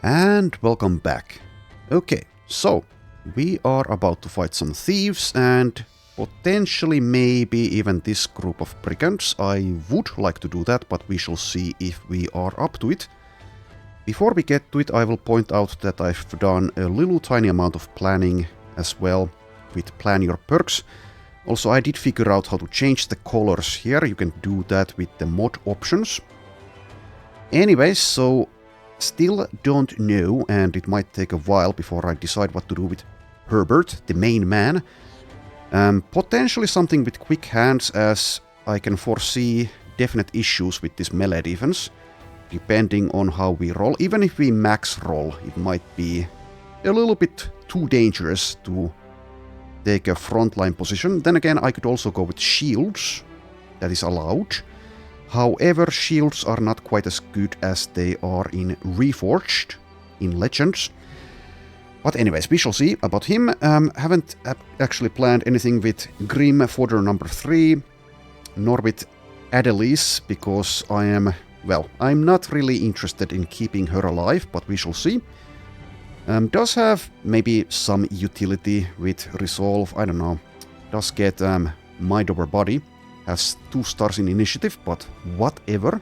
And welcome back. Okay, so we are about to fight some thieves and potentially maybe even this group of brigands. I would like to do that, but we shall see if we are up to it. Before we get to it, I will point out that I've done a little tiny amount of planning as well with Plan Your Perks. Also, I did figure out how to change the colors here. You can do that with the mod options. Anyways, so still don't know, and it might take a while before I decide what to do with Herbert, the main man. Potentially something with quick hands, as I can foresee definite issues with this melee defense, depending on how we roll. Even if we max roll, it might be a little bit too dangerous to take a frontline position. Then again, I could also go with shields. That is allowed. However, shields are not quite as good as they are in Reforged, in Legends. But anyways, we shall see about him. Haven't actually planned anything with Grim Fodder number 3, nor with Adelise, because I'm not really interested in keeping her alive, but we shall see. Does have maybe some utility with Resolve, I don't know. Does get Mind Over Body. Has 2 stars in initiative, but whatever.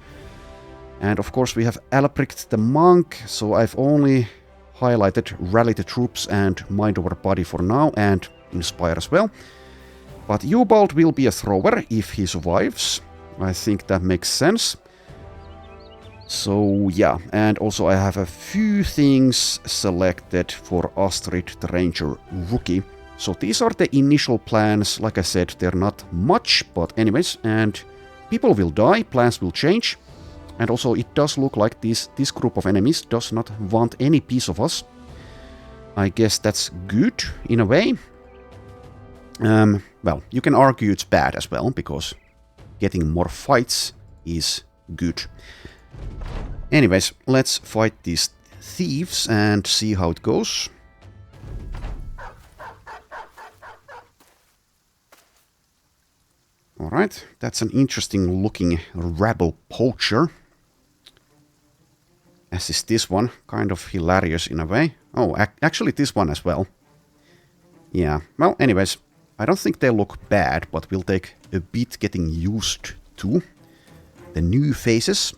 And of course we have Albricht the Monk, so I've only highlighted Rally the Troops and Mind Over Body for now, and Inspire as well. But Ubald will be a thrower if he survives. I think that makes sense. So yeah, and also I have a few things selected for Astrid the Ranger Rookie. So these are the initial plans. Like I said, they're not much, but anyways, and people will die, plans will change. And also it does look like this group of enemies does not want any piece of us. I guess that's good, in a way. Well, you can argue it's bad as well, because getting more fights is good. Anyways, let's fight these thieves and see how it goes. Alright, that's an interesting looking rabble poacher. As is this one, kind of hilarious in a way. Oh, actually this one as well. Yeah, well anyways, I don't think they look bad, but will take a bit getting used to the new faces.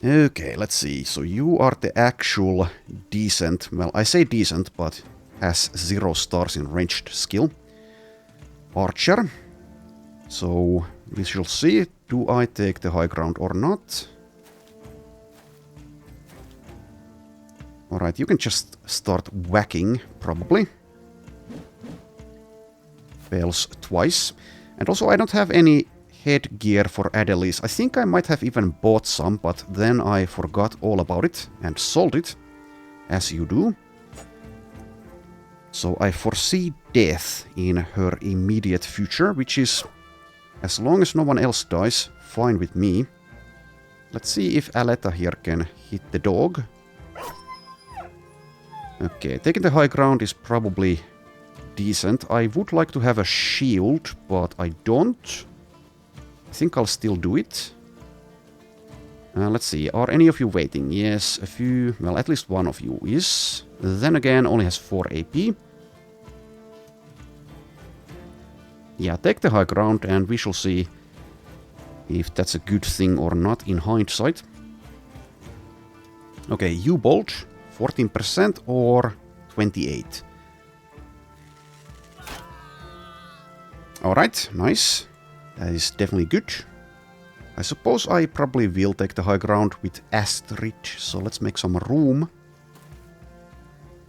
Okay, let's see, so you are the actual decent, well I say decent, but has 0 stars in ranged skill archer. So we shall see, do I take the high ground or not? Alright, you can just start whacking, probably. Fails twice. And also I don't have any headgear for Adelise. I think I might have even bought some, but then I forgot all about it and sold it, as you do. So I foresee death in her immediate future, which is, as long as no one else dies, fine with me. Let's see if Aletta here can hit the dog. Okay, taking the high ground is probably decent. I would like to have a shield, but I don't. I think I'll still do it. Let's see, are any of you waiting? Yes, a few, well, at least one of you is. Then again, only has 4 AP. Yeah, take the high ground and we shall see if that's a good thing or not in hindsight. Okay, U-Bolt, 14% or 28. Alright, nice. That is definitely good. I suppose I probably will take the high ground with Astrid, so let's make some room.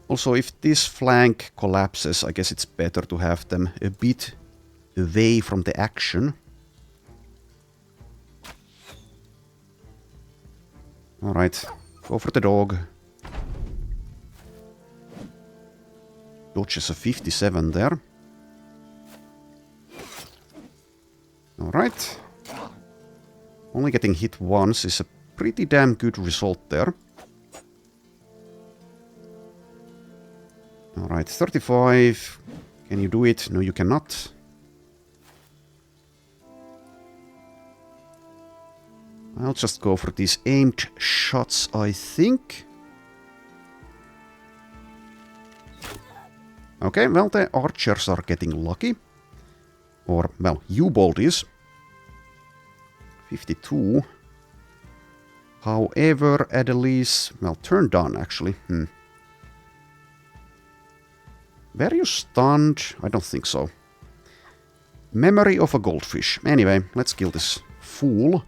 Also, if this flank collapses, I guess it's better to have them a bit away from the action. Alright, go for the dog. Dodges a 57 there. Alright. Only getting hit once is a pretty damn good result there. Alright, 35. Can you do it? No, you cannot. I'll just go for these aimed shots, I think. Okay, well, the archers are getting lucky. Or, well, U-bolt is. 52. However, Adelise... Well, turn down, actually. Were you stunned? I don't think so. Memory of a goldfish. Anyway, let's kill this fool.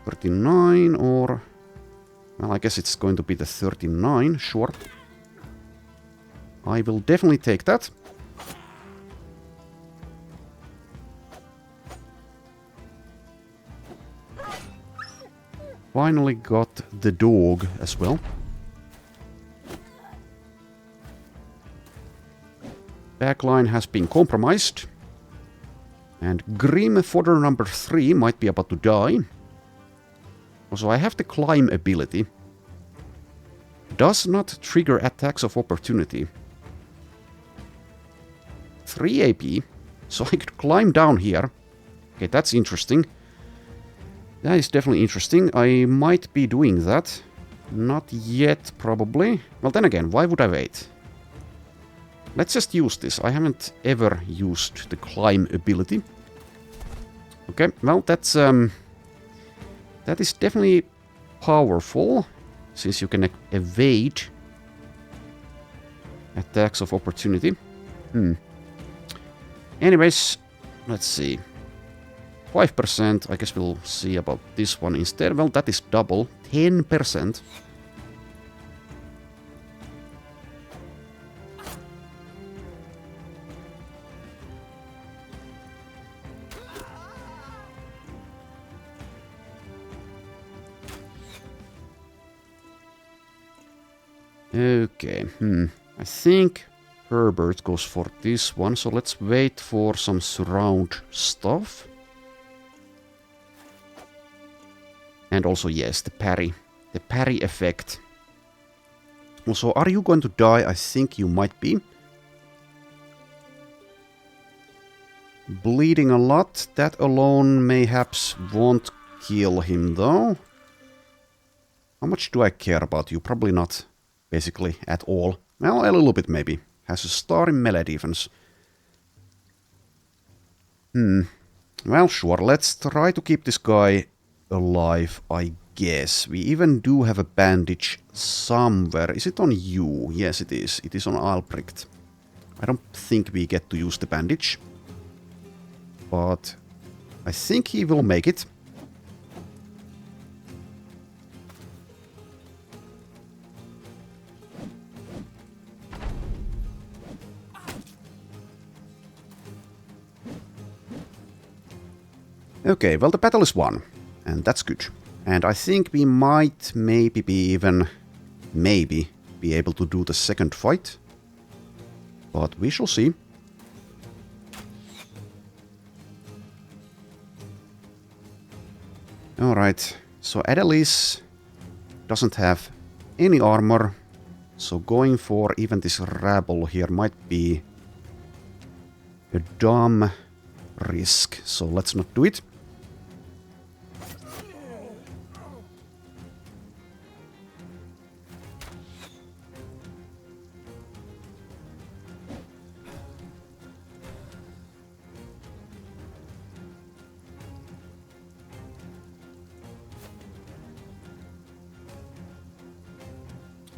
39 or... Well, I guess it's going to be the 39, sure. I will definitely take that. Finally got the dog as well. Backline has been compromised. And Grim fodder number 3 might be about to die. Also, I have the climb ability. Does not trigger attacks of opportunity. 3 AP. So I could climb down here. Okay, that's interesting. That is definitely interesting. I might be doing that. Not yet, probably. Well, then again, why would I wait? Let's just use this. I haven't ever used the climb ability. Okay, well, that's... that is definitely powerful, since you can evade attacks of opportunity. Anyways, let's see. 5%, I guess we'll see about this one instead. Well, that is double. 10%. Okay, I think Herbert goes for this one, so let's wait for some surround stuff. And also, yes, the parry. The parry effect. Also, are you going to die? I think you might be. Bleeding a lot. That alone mayhaps won't kill him, though. How much do I care about you? Probably not, basically, at all. Well, a little bit, maybe. Has a star in melee defense. Well, sure. Let's try to keep this guy alive, I guess. We even do have a bandage somewhere. Is it on you? Yes, it is. It is on Albrecht. I don't think we get to use the bandage. But I think he will make it. Okay, well, the battle is won. And that's good. And I think we might maybe be able to do the second fight. But we shall see. Alright, so Adelise doesn't have any armor. So going for even this rabble here might be a dumb risk. So let's not do it.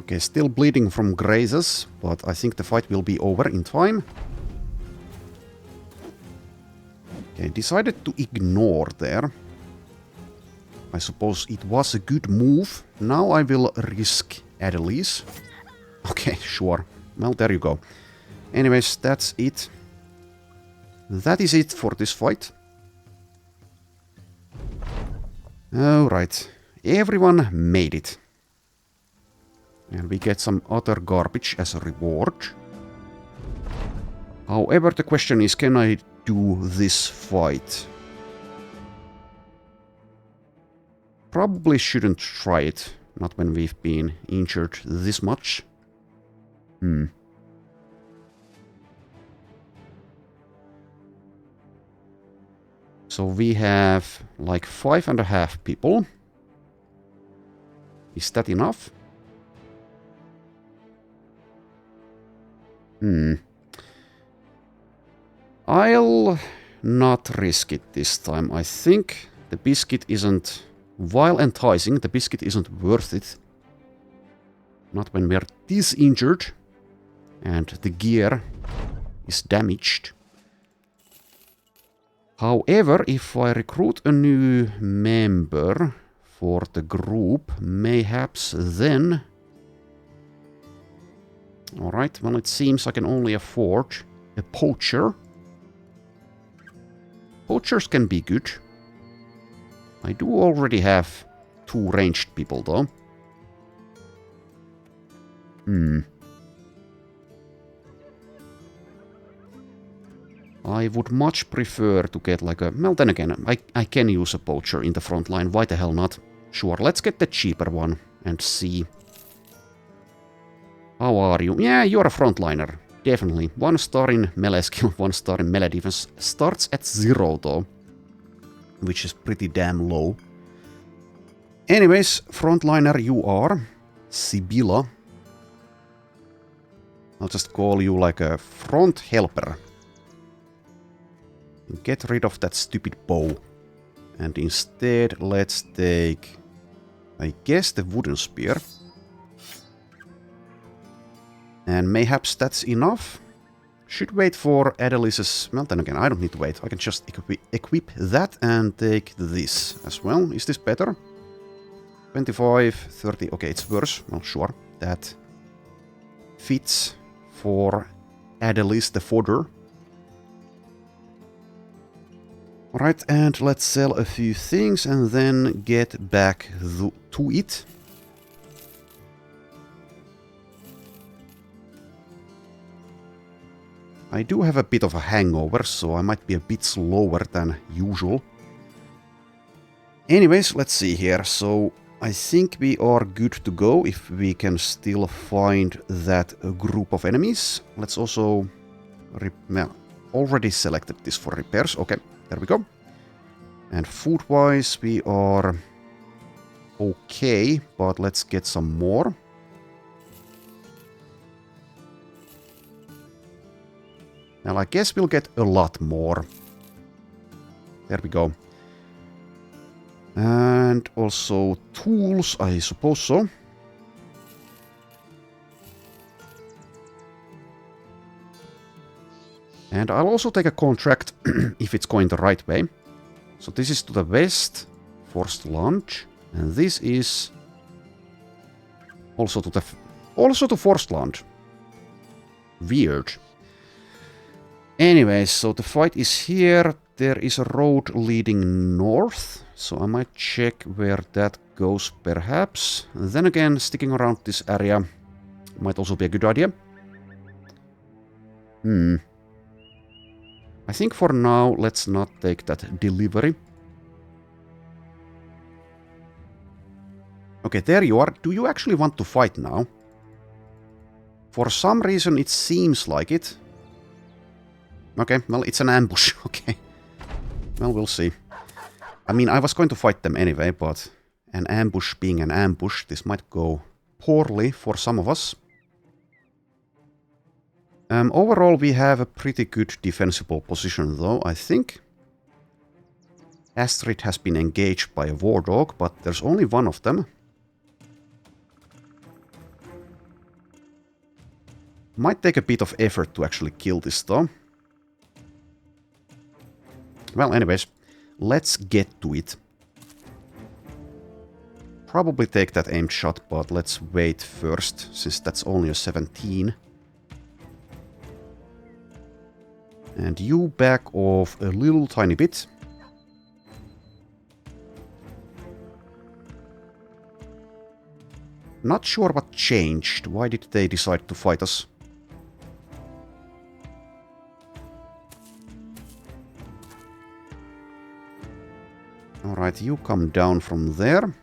Okay, still bleeding from grazes, but I think the fight will be over in time. Okay, decided to ignore there. I suppose it was a good move. Now I will risk Adelise. Okay, sure. Well, there you go. Anyways, that's it. That is it for this fight. Alright. Everyone made it. And we get some other garbage as a reward. However, the question is, can I do this fight? Probably shouldn't try it. Not when we've been injured this much. So we have like 5.5 people. Is that enough? I'll not risk it this time. I think the biscuit isn't... While enticing, the biscuit isn't worth it. Not when we're this injured and the gear is damaged. However, if I recruit a new member for the group, mayhaps then... Alright, well it seems I can only afford a poacher. Poachers can be good. I do already have 2 ranged people though. I would much prefer to get like a... Well, then again, I can use a poacher in the front line. Why the hell not? Sure, let's get the cheaper one and see. How are you? Yeah, you're a frontliner. Definitely. 1 star in melee skill, 1 star in melee defense. Starts at 0 though. Which is pretty damn low. Anyways, frontliner you are. Sibylla. I'll just call you like a front helper. Get rid of that stupid bow. And instead, let's take... I guess the wooden spear. And mayhaps that's enough. Should wait for Adelice's... Well, then again, I don't need to wait. I can just equip that and take this as well. Is this better? 25, 30... Okay, it's worse. Well, sure. That fits for Adelice the fodder. Alright, and let's sell a few things and then get back to it. I do have a bit of a hangover, so I might be a bit slower than usual. Anyways, let's see here. So I think we are good to go if we can still find that group of enemies. Let's also... already selected this for repairs. Okay, there we go. And food-wise, we are okay, but let's get some more. Well, I guess we'll get a lot more. There we go. And also tools, I suppose so. And I'll also take a contract if it's going the right way. So this is to the west, forced launch, and this is also to forced launch. Weird. Anyways, so the fight is here. There is a road leading north, so I might check where that goes perhaps. Then again, sticking around this area might also be a good idea. I think for now, let's not take that delivery. Okay, there you are. Do you actually want to fight now? For some reason, it seems like it. Okay, well, it's an ambush. Okay. Well, we'll see. I mean, I was going to fight them anyway, but an ambush being an ambush, this might go poorly for some of us. Overall, we have a pretty good defensible position, though, I think. Astrid has been engaged by a war dog, but there's only one of them. Might take a bit of effort to actually kill this, though. Well, anyways, let's get to it. Probably take that aimed shot, but let's wait first, since that's only a 17. And you back off a little tiny bit. Not sure what changed. Why did they decide to fight us? Alright, you come down from there.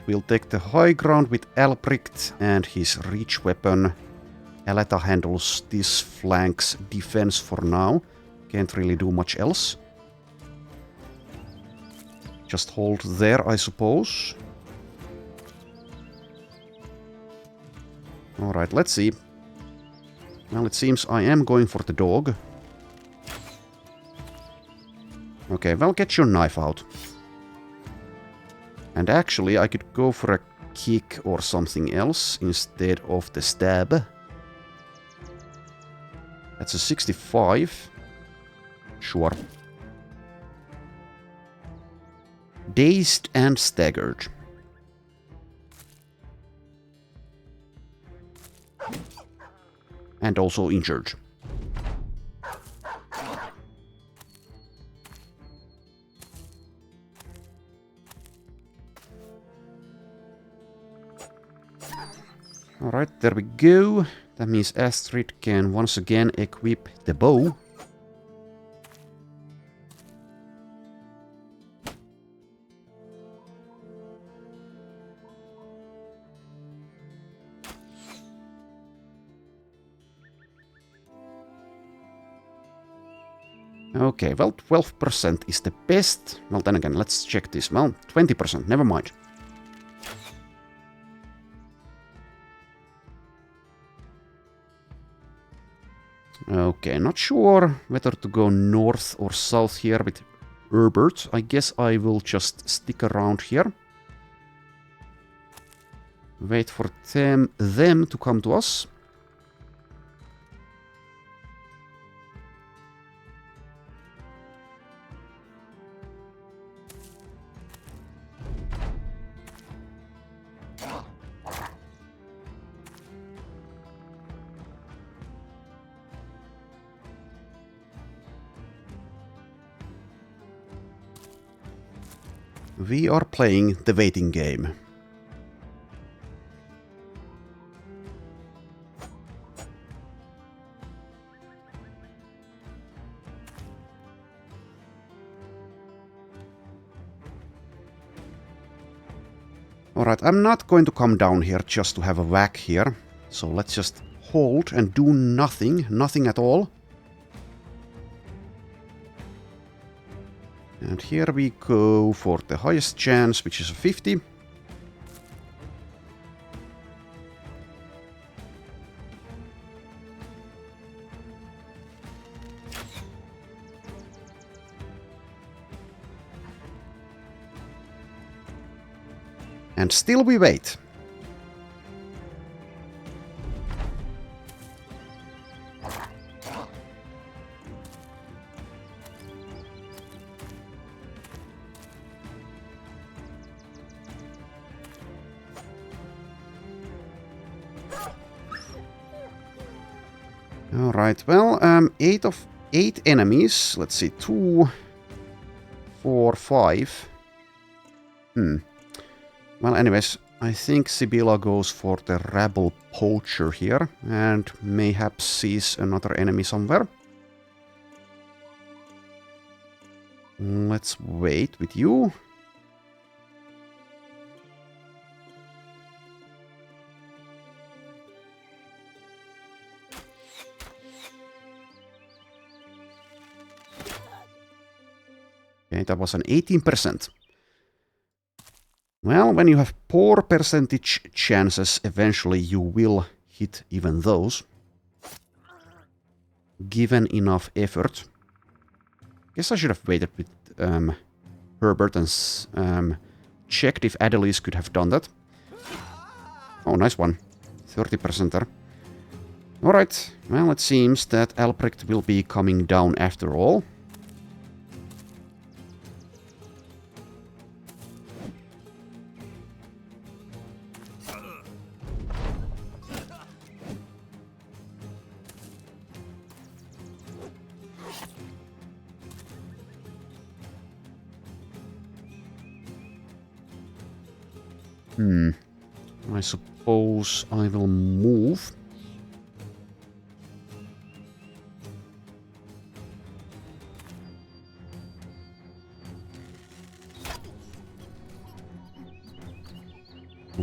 we'll take the high ground with Albrecht and his reach weapon. Aleta handles this flank's defense for now. Can't really do much else. Just hold there, I suppose. Alright, let's see. Well, it seems I am going for the dog. Okay, well, get your knife out. And actually, I could go for a kick or something else instead of the stab. That's a 65. Sure. Dazed and staggered. And also injured. Alright, there we go. That means Astrid can once again equip the bow. Okay, well, 12% is the best. Well, then again, let's check this. Well, 20%, never mind. Okay, not sure whether to go north or south here with Herbert. I guess I will just stick around here. Wait for them to come to us. We are playing the waiting game. Alright, I'm not going to come down here just to have a whack here. So let's just hold and do nothing. Nothing at all. And here we go for the highest chance, which is a 50. And still we wait. Alright, well, 8 enemies. Let's see, 2, 4, 5. Well, anyways, I think Sibylla goes for the rabble poacher here, and mayhaps sees another enemy somewhere. Let's wait with you. Okay, that was an 18%. Well, when you have poor percentage chances, eventually you will hit even those. Given enough effort. Guess I should have waited with Herbert and checked if Adelise could have done that. Oh, nice one. 30% there. Alright, well, it seems that Albrecht will be coming down after all. I suppose I will move.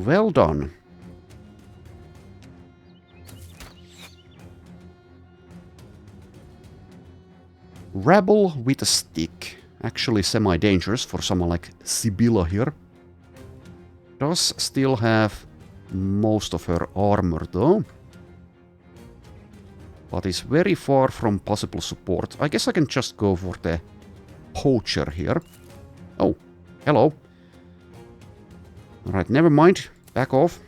Well done. Rabble with a stick. Actually semi-dangerous for someone like Sibylla here. Does still have most of her armor though. But is very far from possible support. I guess I can just go for the poacher here. Oh, hello. Alright, never mind. Back off.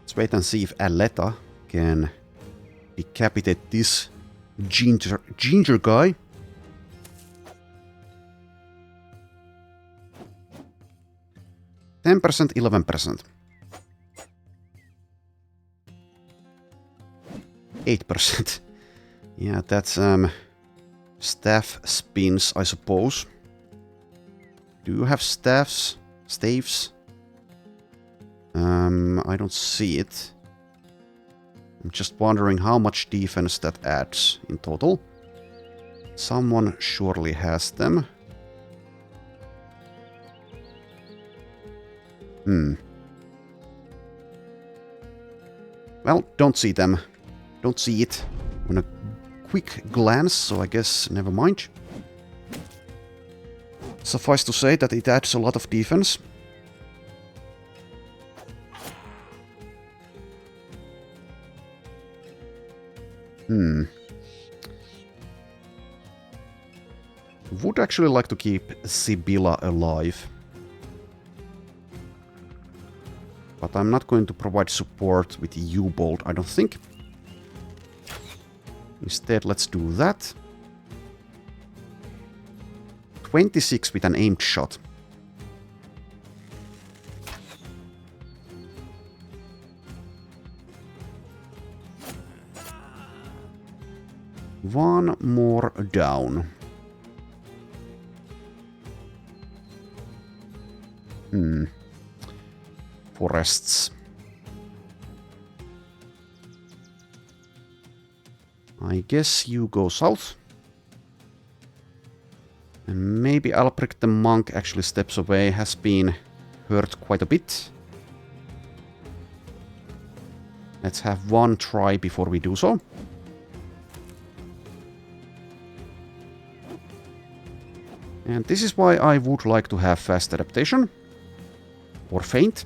Let's wait and see if Aletta can decapitate this ginger guy. %, 11%. 8%. Yeah, that's staff spins, I suppose. Do you have staves? Staves? I don't see it. I'm just wondering how much defense that adds in total. Someone surely has them. Well, don't see them. Don't see it on a quick glance, so I guess never mind. Suffice to say that it adds a lot of defense. Would actually like to keep Sibylla alive. But I'm not going to provide support with U-Bolt, I don't think. Instead, let's do that. 26 with an aimed shot. One more down. Forests. I guess you go south. And maybe Albric the monk actually steps away, has been hurt quite a bit. Let's have one try before we do so. And this is why I would like to have fast adaptation. Or feint.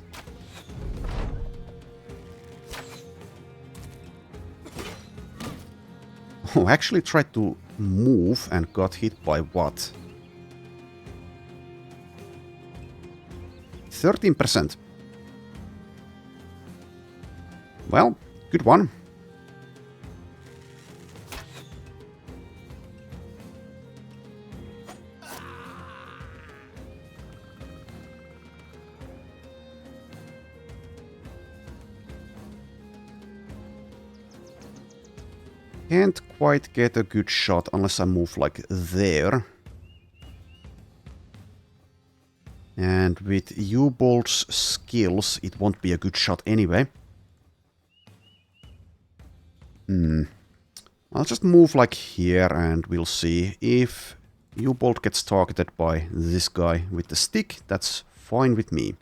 Oh, actually tried to move and got hit by what? 13%. Well, good one. Can't quite get a good shot unless I move like there. And with U-Bolt's skills, it won't be a good shot anyway. I'll just move like here and we'll see. If U-Bolt gets targeted by this guy with the stick, that's fine with me.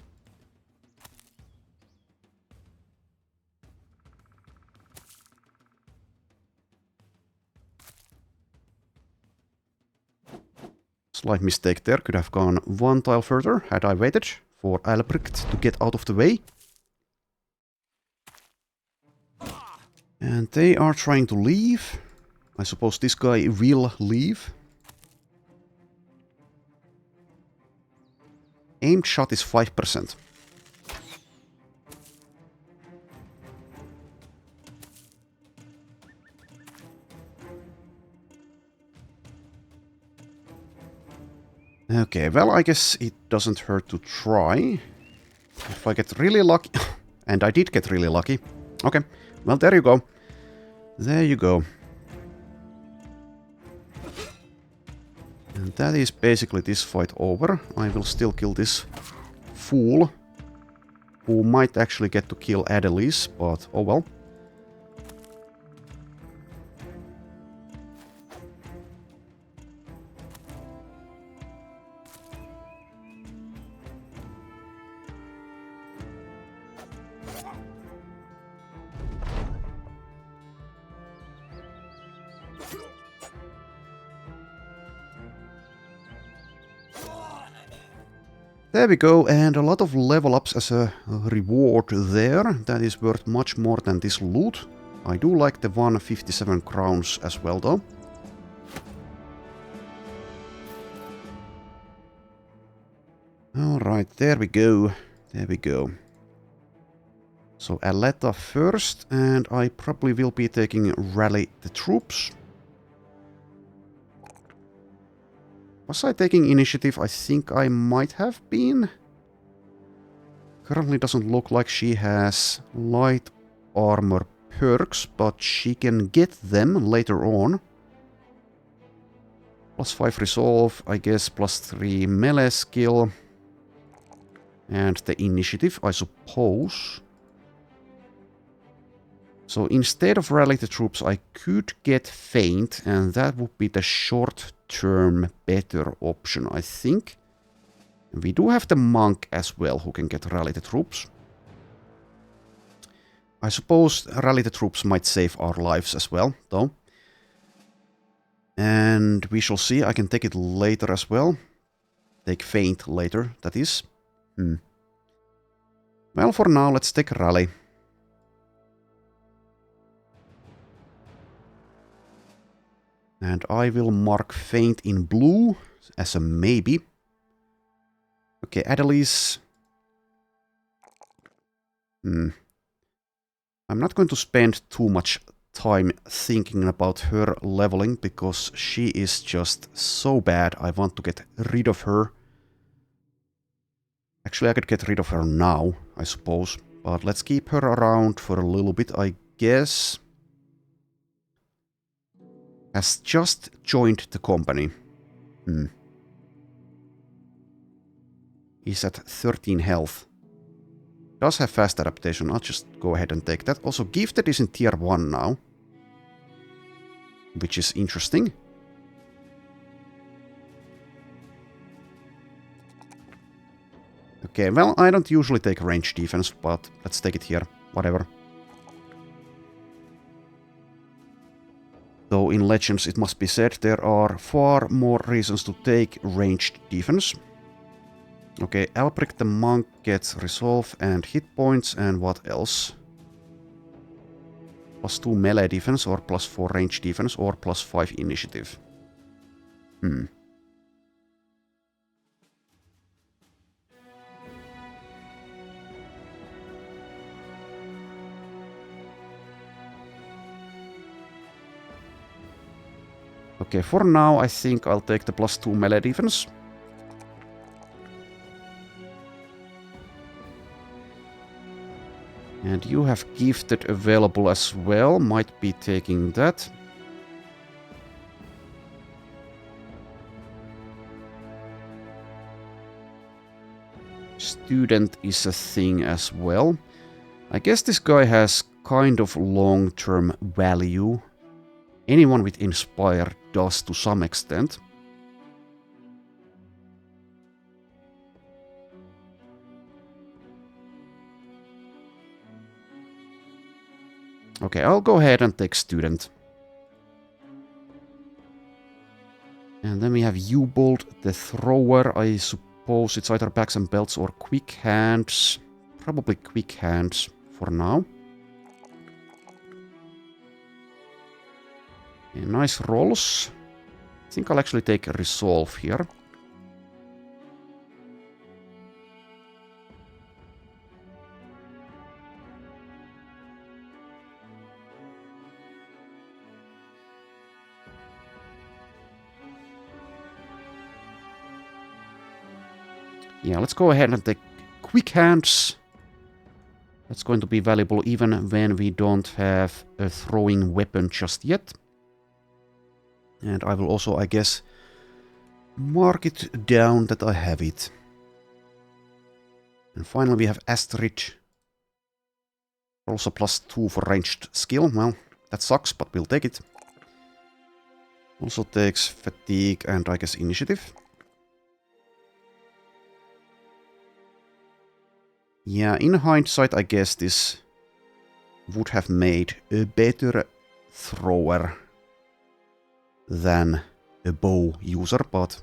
Slight mistake there, could have gone one tile further had I waited for Albrecht to get out of the way. And they are trying to leave. I suppose this guy will leave. Aimed shot is 5%. Okay, well, I guess it doesn't hurt to try. If I get really lucky... And I did get really lucky. Okay, well, there you go. There you go. And that is basically this fight over. I will still kill this fool, who might actually get to kill Adelise, but oh well. There we go, and a lot of level ups as a reward there. That is worth much more than this loot. I do like the 157 crowns as well though. Alright, there we go. There we go. So Aletta first, and I probably will be taking Rally the Troops. Was I taking initiative? I think I might have been. Currently doesn't look like she has light armor perks, but she can get them later on. +5 resolve, I guess, +3 melee skill. And the initiative, I suppose. So instead of Rally the Troops, I could get Feint, and that would be the short-term better option, I think. We do have the Monk as well, who can get Rally the Troops. I suppose Rally the Troops might save our lives as well, though. And we shall see, I can take it later as well. Take Feint later, that is. Well, for now, let's take Rally. And I will mark Feint in blue as a maybe. Okay, Adelise. I'm not going to spend too much time thinking about her leveling, because she is just so bad. I want to get rid of her. Actually, I could get rid of her now, I suppose. But let's keep her around for a little bit, I guess. Has just joined the company. He's at 13 health. Does have fast adaptation. I'll just go ahead and take that. Also, Gifted is in tier 1 now. Which is interesting. Okay, well, I don't usually take range defense, but let's take it here. Whatever. Though in Legends, it must be said, there are far more reasons to take ranged defense. Okay, Albric the Monk gets resolve and hit points, and what else? +2 melee defense, or +4 range defense, or +5 initiative. Okay, for now, I think I'll take the +2 melee defense. And you have Gifted available as well. Might be taking that. Student is a thing as well. I guess this guy has kind of long-term value. Anyone with Inspire does to some extent. Okay, I'll go ahead and take Student. And then we have U-Bolt, the Thrower. I suppose it's either Bags and Belts or Quick Hands. Probably Quick Hands for now. Okay, nice rolls. I think I'll actually take a Resolve here. Yeah, let's go ahead and take Quick Hands. That's going to be valuable even when we don't have a throwing weapon just yet. And I will also, I guess, mark it down that I have it. And finally we have Astrid. Also +2 for ranged skill. Well, that sucks, but we'll take it. Also takes Fatigue and I guess Initiative. Yeah, in hindsight, I guess this would have made a better thrower than a bow user, but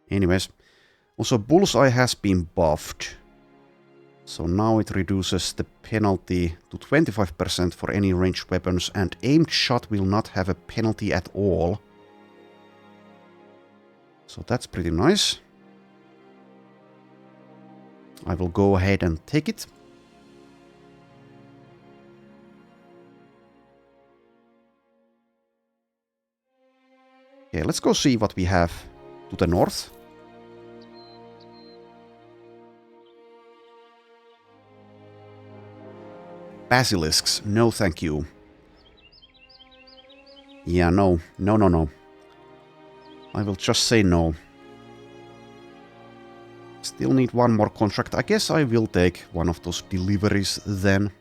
anyways, Also, Bullseye has been buffed. So now it reduces the penalty to 25% for any ranged weapons, and aimed shot will not have a penalty at all. So that's pretty nice. I will go ahead and take it. Okay, let's go see what we have to the north. Basilisks, no thank you. Yeah, no. No. I will just say no. Still need one more contract. I guess I will take one of those deliveries then.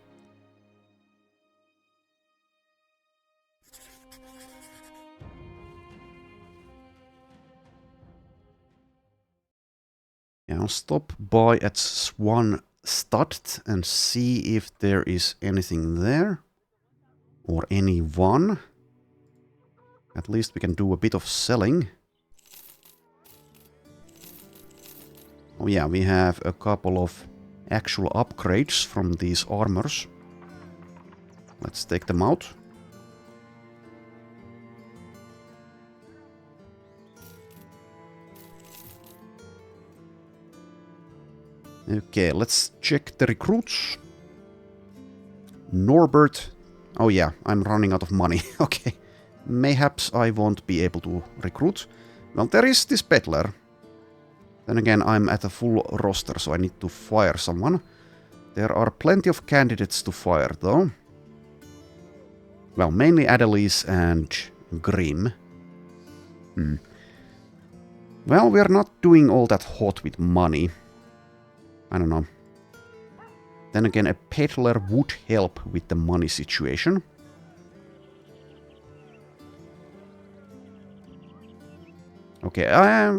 Yeah, I'll stop by at Swan Stud and see if there is anything there. Or anyone. At least we can do a bit of selling. Oh yeah, we have a couple of actual upgrades from these armors. Let's take them out. Okay, let's check the recruits. Norbert. Oh yeah, I'm running out of money. Okay. Mayhaps I won't be able to recruit. Well, there is this peddler. Then again, I'm at a full roster, so I need to fire someone. There are plenty of candidates to fire, though. Well, mainly Adelise and Grimm. Well, we're not doing all that hot with money. I don't know. Then again, a peddler would help with the money situation. Okay,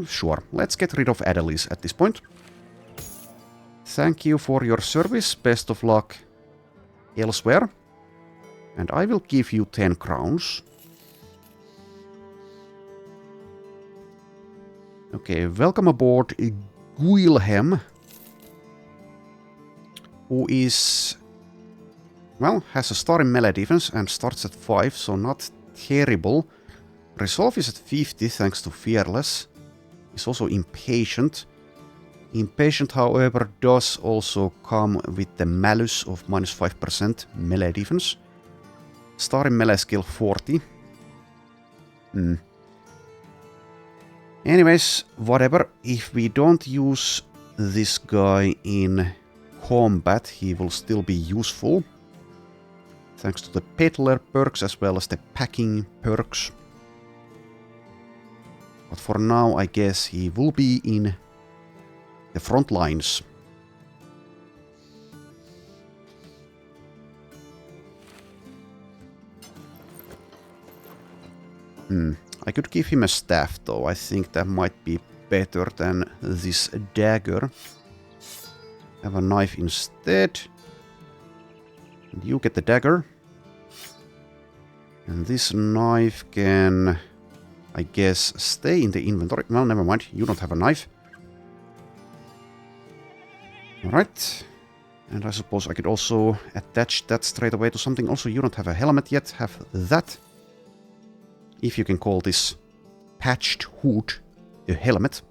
sure. Let's get rid of Adelise at this point. Thank you for your service. Best of luck elsewhere. And I will give you 10 crowns. Okay, welcome aboard Guilhem. Who is... well, has a star in melee defense and starts at 5, so not terrible. Resolve is at 50 thanks to Fearless. He's also Impatient. Impatient, however, does also come with the Malus of -5% melee defense. Star in melee skill 40. Anyways, whatever. If we don't use this guy in combat, he will still be useful. Thanks to the Peddler perks as well as the Packing perks. But for now, I guess he will be in the front lines. I could give him a staff, though. I think that might be better than this dagger. Have a knife instead. And you get the dagger. And this knife can, I guess, stay in the inventory. Well, never mind. You don't have a knife. Alright. And I suppose I could also attach that straight away to something. Also, you don't have a helmet yet. Have that. If you can call this patched hood a helmet.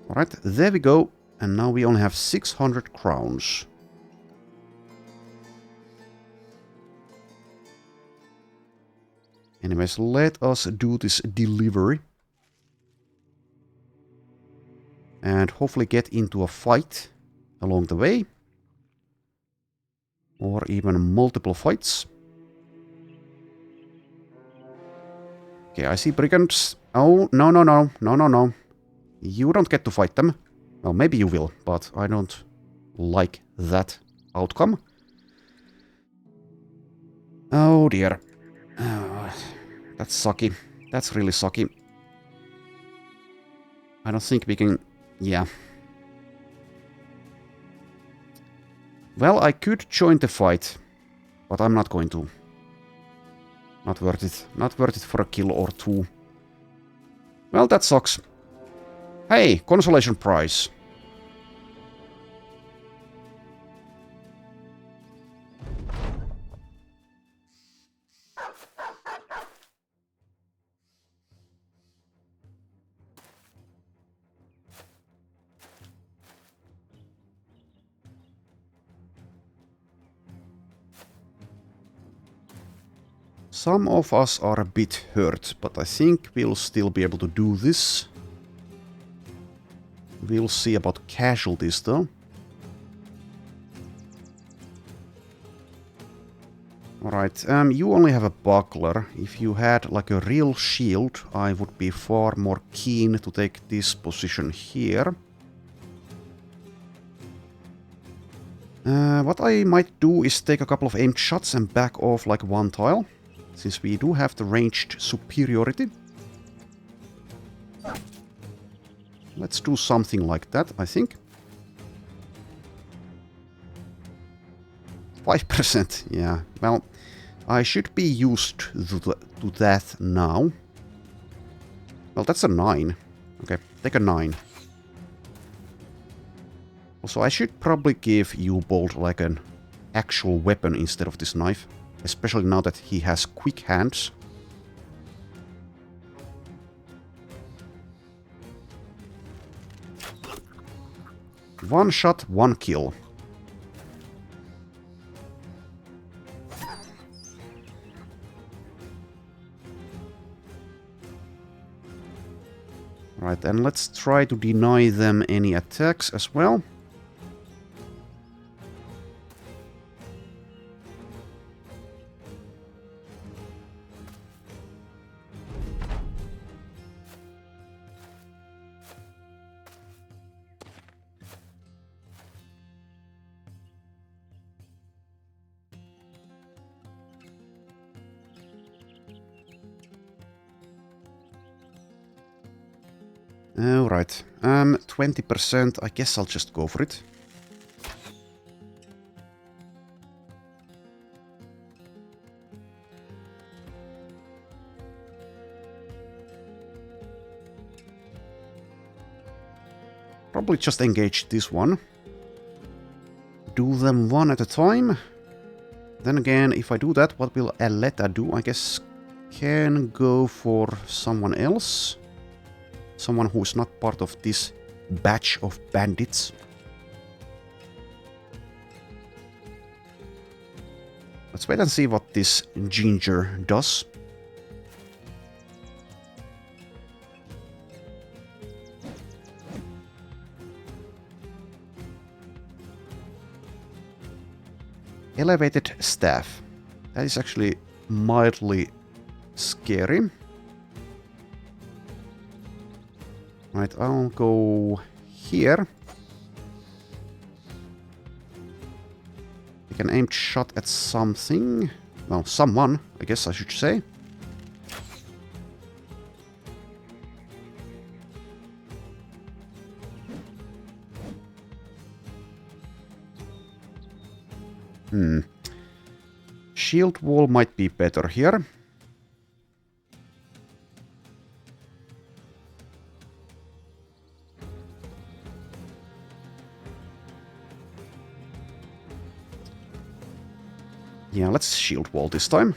Alright, there we go. And now we only have 600 crowns. Anyways, let us do this delivery. And hopefully get into a fight along the way. Or even multiple fights. Okay, I see brigands. Oh, no. You don't get to fight them. Well, maybe you will, but I don't like that outcome. Oh dear. Oh, that's sucky. That's really sucky. I don't think we can... yeah. Well, I could join the fight, but I'm not going to. Not worth it. Not worth it for a kill or two. Well, that sucks. Hey, consolation prize. Some of us are a bit hurt, but I think we'll still be able to do this. We'll see about casualties though. Alright, you only have a buckler. If you had like a real shield, I would be far more keen to take this position here. What I might do is take a couple of aimed shots and back off like one tile, since we do have the ranged superiority. Let's do something like that, I think. 5%, yeah. Well, I should be used to that now. Well, that's a 9. Okay, take a 9. Also, I should probably give U-Bolt like an actual weapon instead of this knife. Especially now that he has quick hands. One shot, one kill. Right, and let's try to deny them any attacks as well. Alright, 20%, I guess I'll just go for it. Probably just engage this one. Do them one at a time. Then again, if I do that, what will Aletta do? I guess can go for someone else. Someone who is not part of this batch of bandits. Let's wait and see what this ginger does. Elevated staff. That is actually mildly scary. Right, I'll go here. Take an aimed shot at something. Well, someone, I guess I should say. Shield wall might be better here. Yeah, let's shield wall this time.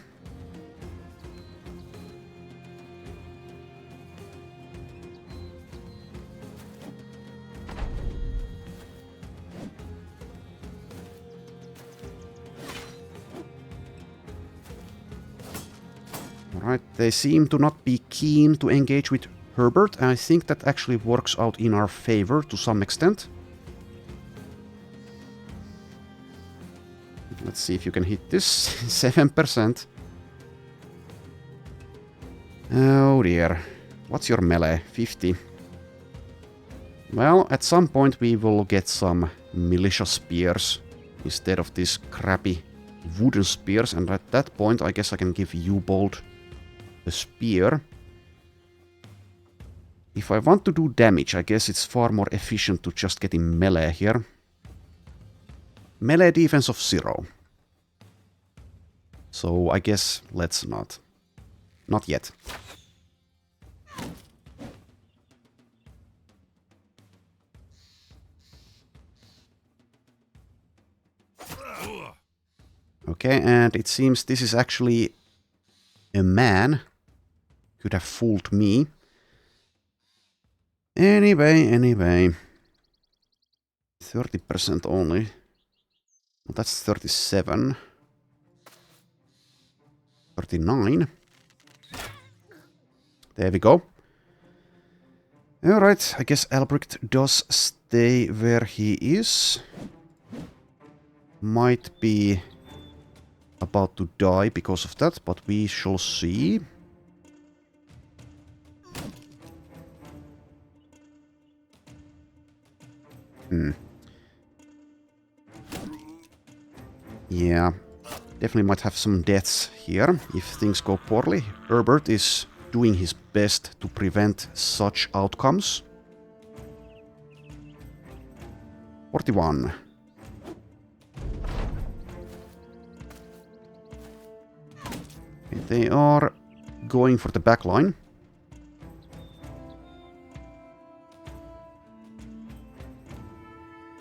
Alright, they seem to not be keen to engage with Herbert, and I think that actually works out in our favor to some extent. Let's see if you can hit this. 7%. Oh dear. What's your melee? 50. Well, at some point we will get some militia spears instead of these crappy wooden spears, and at that point I guess I can give U-Bolt a spear. If I want to do damage, I guess it's far more efficient to just get in melee here. Melee defense of 0. So I guess let's not. Not yet. Okay, and it seems this is actually a man. Could have fooled me. Anyway. 30% only. Well, that's 37. 39. There we go. Alright, I guess Albrecht does stay where he is. Might be about to die because of that, but we shall see. Yeah, definitely might have some deaths here if things go poorly. Herbert is doing his best to prevent such outcomes. 41. They are going for the back line.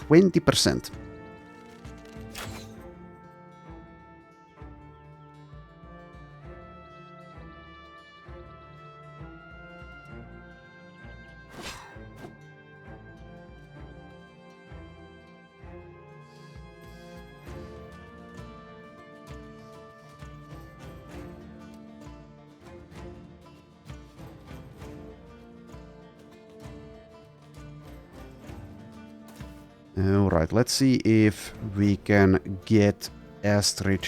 %. Alright, let's see if we can get Astrid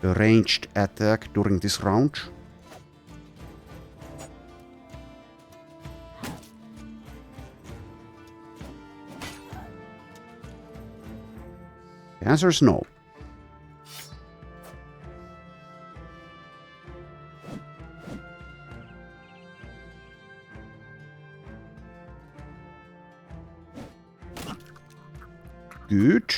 a ranged attack during this round. The answer is no. Good.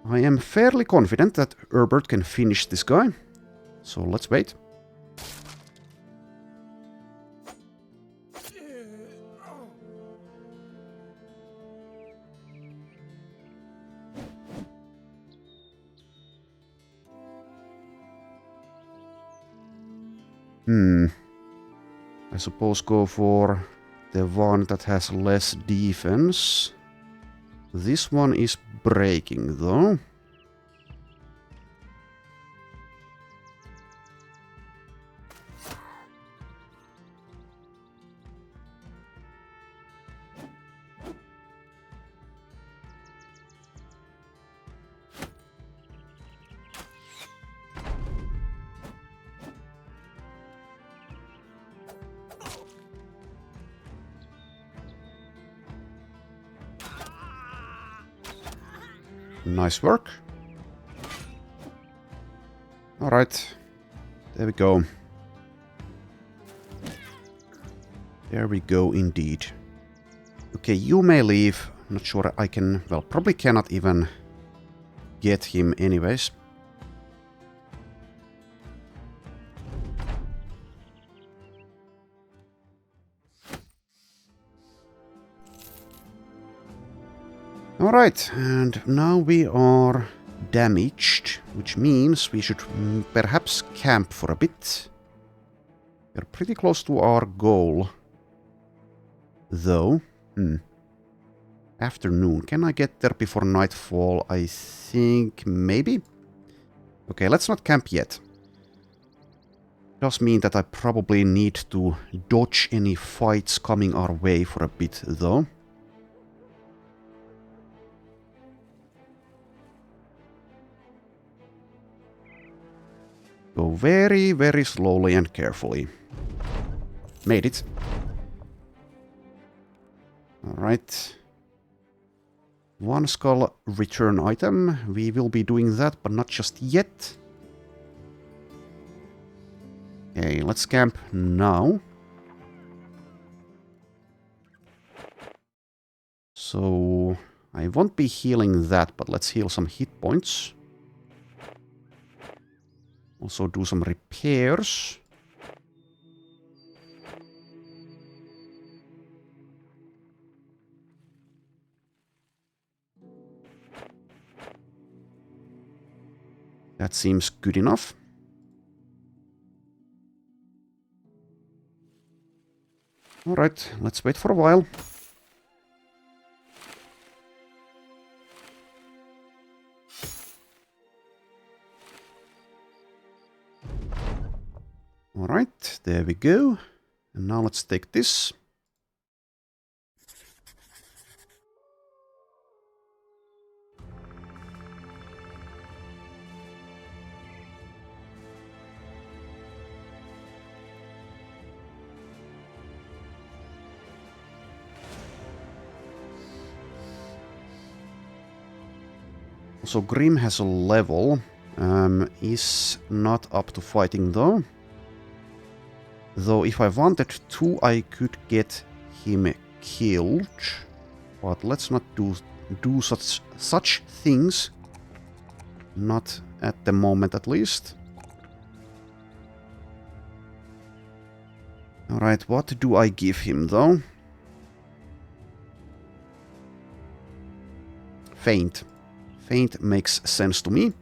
I am fairly confident that Herbert can finish this guy, so let's wait. I suppose go for the one that has less defense. This one is breaking though. Nice work. Alright. There we go. There we go indeed. Okay, you may leave. I'm not sure I can... Well, probably cannot even get him anyways. Alright, and now we are damaged, which means we should perhaps camp for a bit. We're pretty close to our goal, though. Afternoon. Can I get there before nightfall? I think maybe. Okay, let's not camp yet. Does mean that I probably need to dodge any fights coming our way for a bit, though. Go very, very slowly and carefully. Made it. 'Alright. One skull return item. We will be doing that, but not just yet. Okay, let's camp now. So I won't be healing that, but let's heal some hit points. Also do some repairs. That seems good enough. Alright, let's wait for a while. Alright, there we go. And now let's take this. So Grim has a level. Is not up to fighting though. Though if I wanted to, I could get him killed. But let's not do such things. Not at the moment at least. Alright, what do I give him though? Feint. Feint makes sense to me.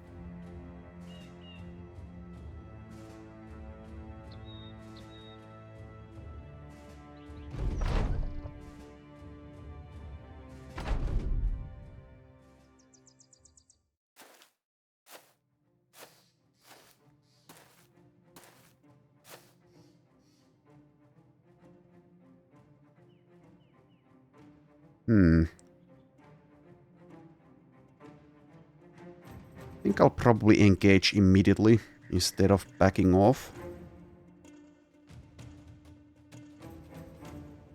I think I'll probably engage immediately instead of backing off.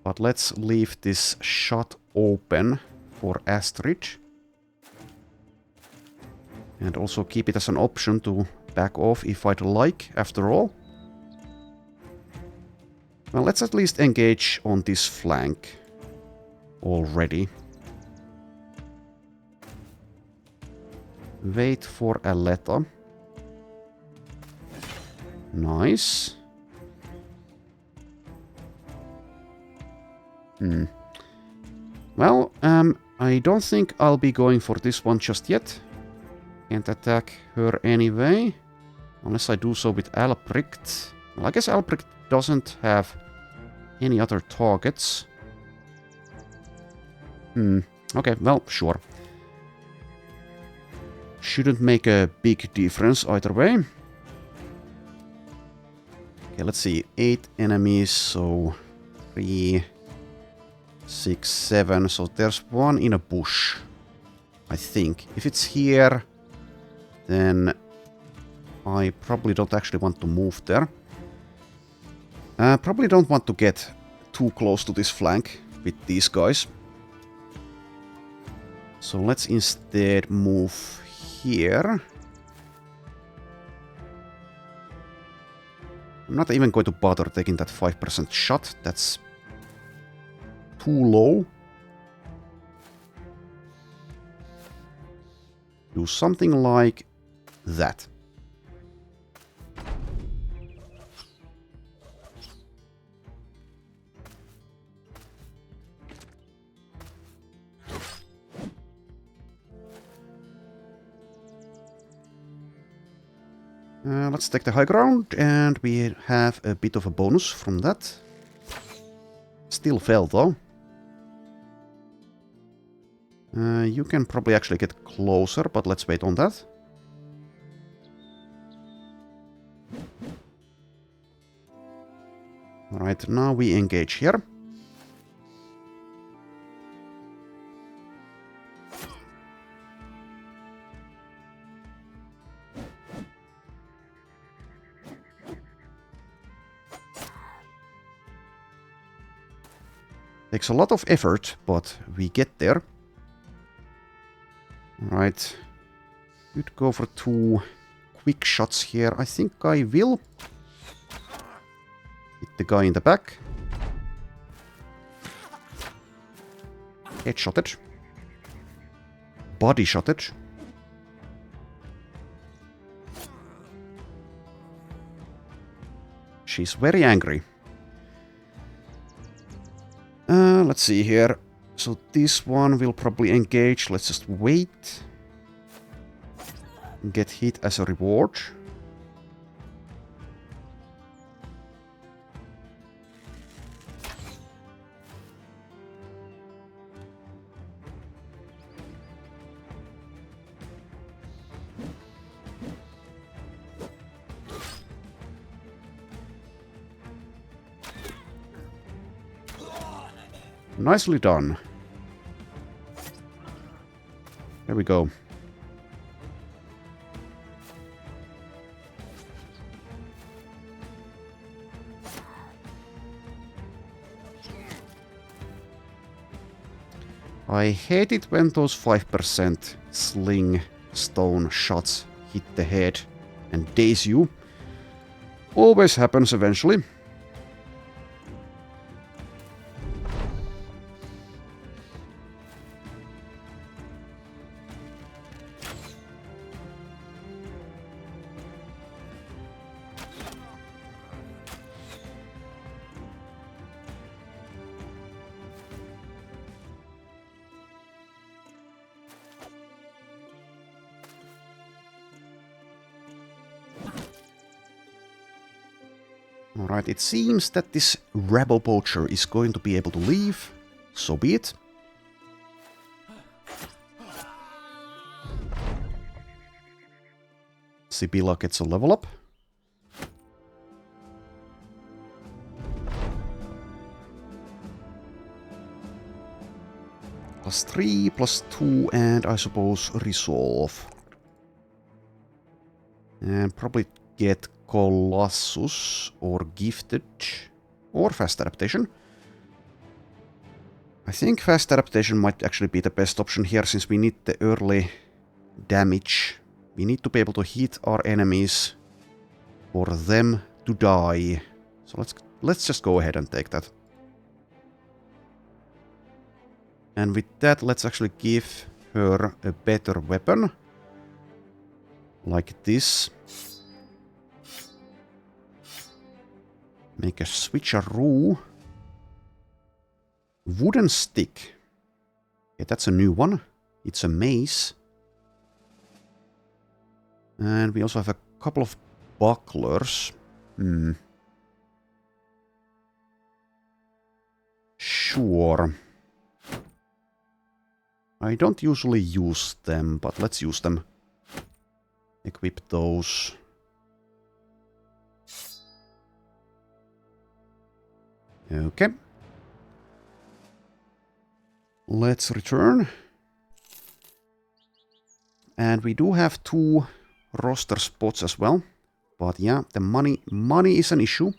But let's leave this shot open for Astrid. And also keep it as an option to back off if I'd like, after all. Well, let's at least engage on this flank already. Wait for Aletta. Nice. Well, I don't think I'll be going for this one just yet. Can't attack her anyway. Unless I do so with Albricht. Well, I guess Albricht doesn't have any other targets. Okay, well, sure. Shouldn't make a big difference either way. Okay, let's see. 8 enemies, so 3, 6, 7. So there's one in a bush, I think. If it's here, then I probably don't actually want to move there. Probably don't want to get too close to this flank with these guys. So let's instead move here. I'm not even going to bother taking that 5% shot. That's too low. Do something like that. Let's take the high ground, and we have a bit of a bonus from that. Still fell, though. You can probably actually get closer, but let's wait on that. Alright, now we engage here. Takes a lot of effort, but we get there. Right. Could go for 2 quick shots here. I think I will. Hit the guy in the back. Headshotted. Body shotted. She's very angry. Let's see here. So this one will probably engage. Let's just wait. Get hit as a reward. Nicely done. There we go. I hate it when those 5% sling stone shots hit the head and daze you. Always happens eventually. Alright, it seems that this rebel poacher is going to be able to leave. So be it. Sibylla gets a level up. +3, +2, and I suppose resolve. And probably get Colossus or Gifted or Fast Adaptation. I think Fast Adaptation might actually be the best option here since we need the early damage. We need to be able to hit our enemies for them to die. So let's just go ahead and take that. And with that, let's actually give her a better weapon. Like this. Make a switcheroo. Wooden stick. Okay, that's a new one. It's a mace. And we also have a couple of bucklers. Sure. I don't usually use them, but let's use them. Equip those. Okay. Let's return. And we do have 2 roster spots as well. But yeah, the money is an issue.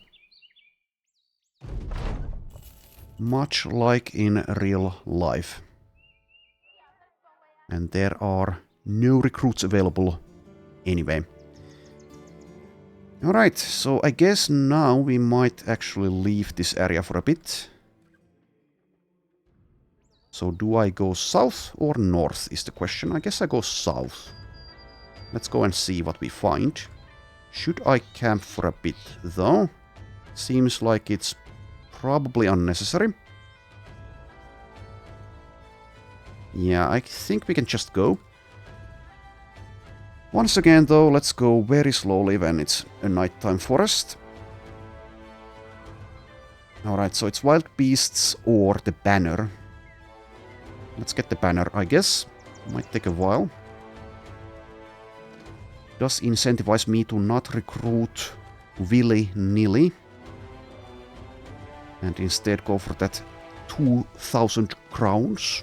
Much like in real life. And there are no recruits available anyway. Alright, so I guess now we might actually leave this area for a bit. So do I go south or north is the question. I guess I go south. Let's go and see what we find. Should I camp for a bit though? Seems like it's probably unnecessary. Yeah, I think we can just go. Once again though, let's go very slowly when it's a nighttime forest. Alright, so it's wild beasts or the banner. Let's get the banner, I guess. Might take a while. Does incentivize me to not recruit willy-nilly. And instead go for that 2,000 crowns.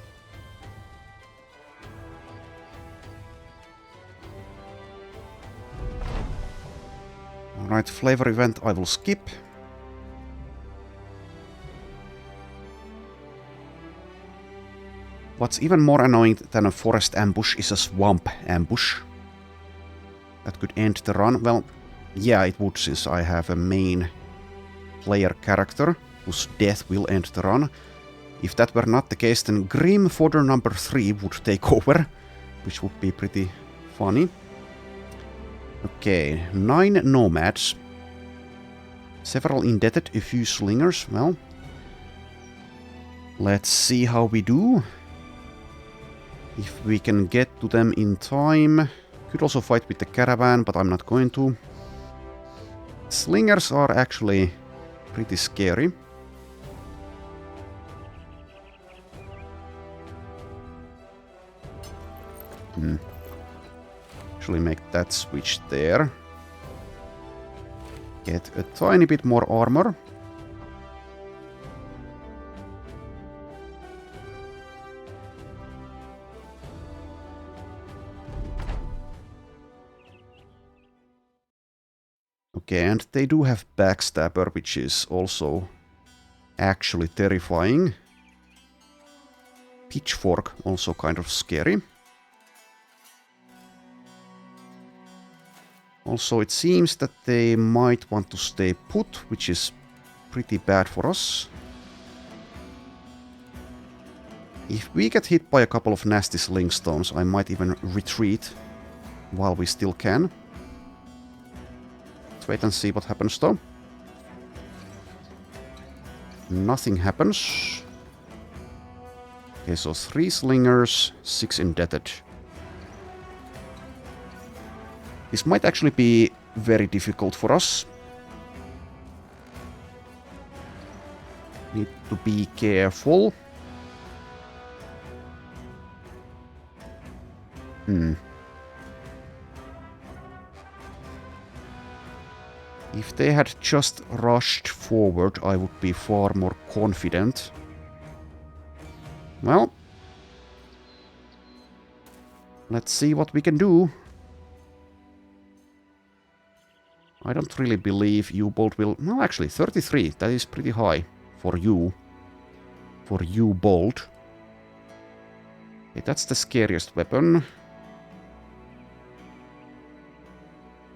Alright, flavor event I will skip. What's even more annoying than a forest ambush is a swamp ambush. That could end the run. Well, yeah, it would, since I have a main player character whose death will end the run. If that were not the case, then Grim Fodder number 3 would take over, which would be pretty funny. Okay, 9 nomads. Several indebted, a few slingers. Well, let's see how we do. If we can get to them in time. Could also fight with the caravan, but I'm not going to. Slingers are actually pretty scary. Actually make that switch there. Get a tiny bit more armor. Okay, and they do have Backstabber, which is also actually terrifying. Pitchfork, also kind of scary. Also, it seems that they might want to stay put, which is pretty bad for us. If we get hit by a couple of nasty sling stones, I might even retreat while we still can. Let's wait and see what happens though. Nothing happens. Okay, so 3 slingers, 6 indebted. This might actually be very difficult for us. Need to be careful. If they had just rushed forward, I would be far more confident. Well, let's see what we can do. I don't really believe U-Bolt will... Well, actually, 33. That is pretty high for you. For U-Bolt. Okay, that's the scariest weapon.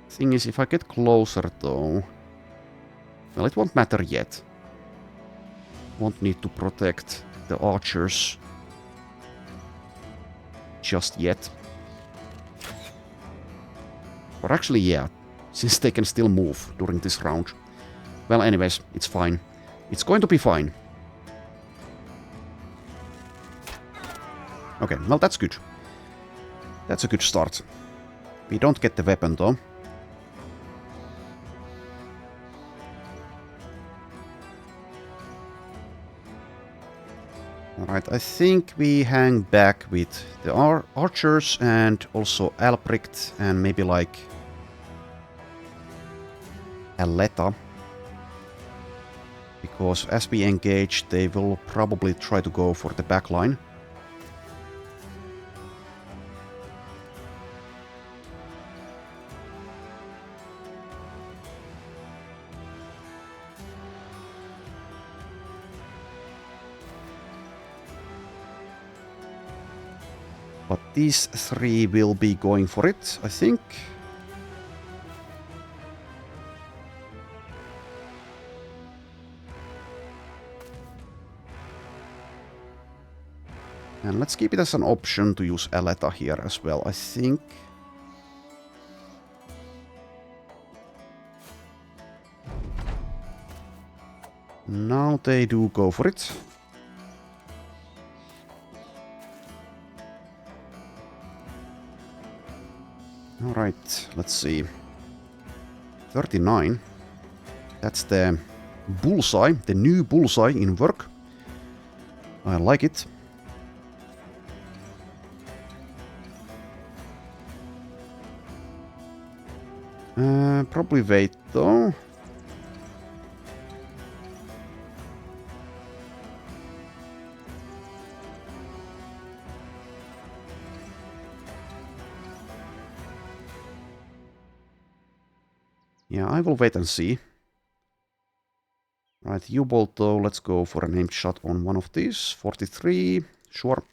Thing is, if I get closer, though... Well, it won't matter yet. Won't need to protect the archers. Just yet. Or actually, yeah. Since they can still move during this round. Well, anyways, it's fine. It's going to be fine. Okay, well, that's good. That's a good start. We don't get the weapon, though. Alright, I think we hang back with the archers and also Albrecht and maybe like Aletta, because as we engage they will probably try to go for the back line. But these 3 will be going for it, I think. And let's keep it as an option to use Aletta here as well, I think. Now they do go for it. Alright, let's see. 39. That's the bullseye, the new bullseye in work. I like it. Probably wait though. Yeah, I will wait and see. Right, U-Bolt though, let's go for an aimed shot on one of these. 43, sure.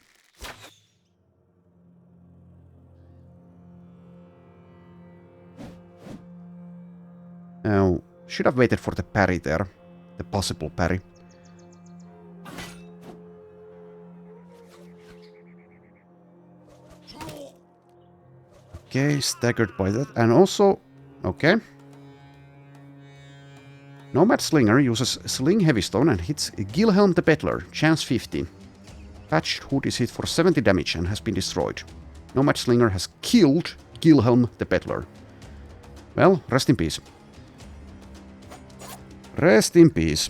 Should have waited for the parry there. The possible parry. Okay, staggered by that. And also... Okay. Nomad Slinger uses Sling Heavystone and hits Gilhelm the Bettler, chance 50. Patched Hood is hit for 70 damage and has been destroyed. Nomad Slinger has killed Gilhelm the Bettler. Well, rest in peace. Rest in peace.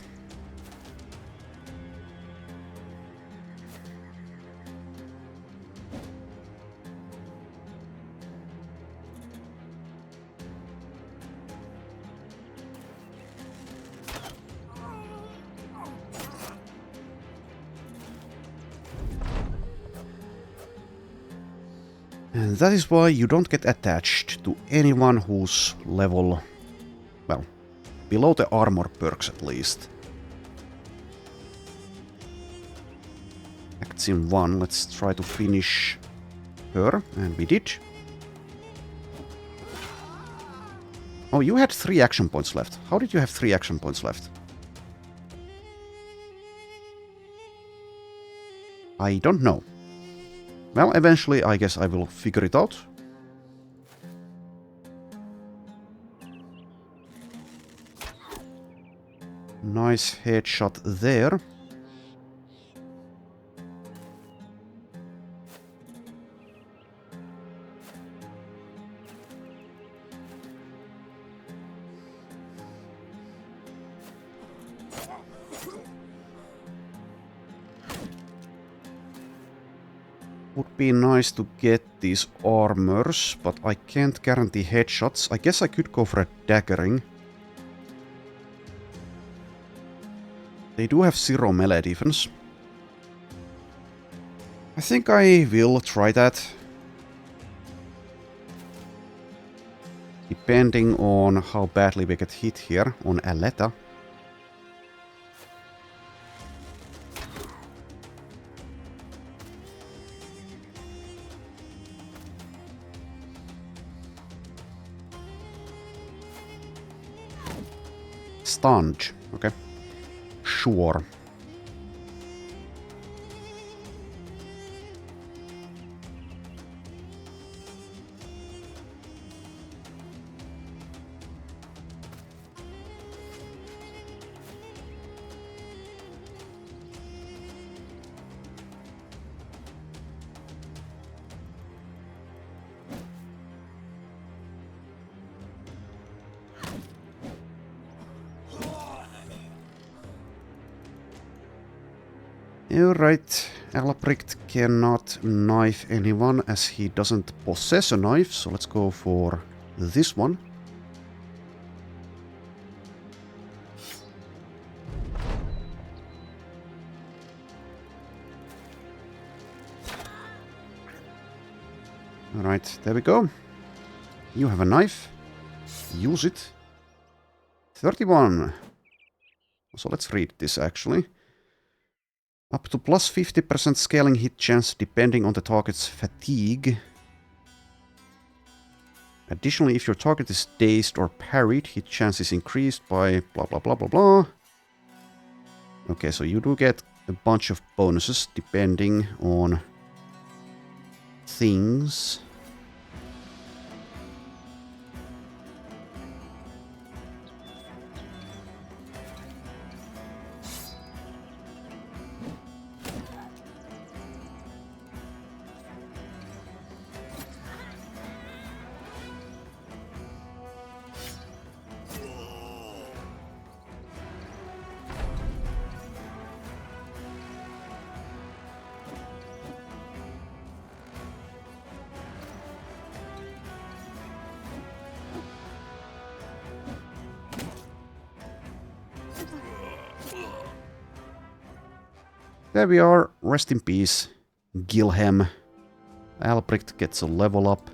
And that is why you don't get attached to anyone who's level, well, below the armor perks at least. Act Scene 1, let's try to finish her, and we did. Oh, you had 3 action points left. How did you have 3 action points left? I don't know. Well, eventually I guess I will figure it out. Nice headshot there. Would be nice to get these armors, but I can't guarantee headshots. I guess I could go for a daggering. They do have 0 melee defense. I think I will try that. Depending on how badly we get hit here on Aletta. Stunned. Okay. Sure. Alright, Albright cannot knife anyone as he doesn't possess a knife, so let's go for this one. Alright, there we go. You have a knife. Use it. 31. So let's read this actually. Up to plus 50% scaling hit chance depending on the target's fatigue. Additionally, if your target is dazed or parried, hit chance is increased by blah blah blah blah blah. Okay, so you do get a bunch of bonuses depending on things. There we are. Rest in peace, Gilhelm. Albrecht gets a level up.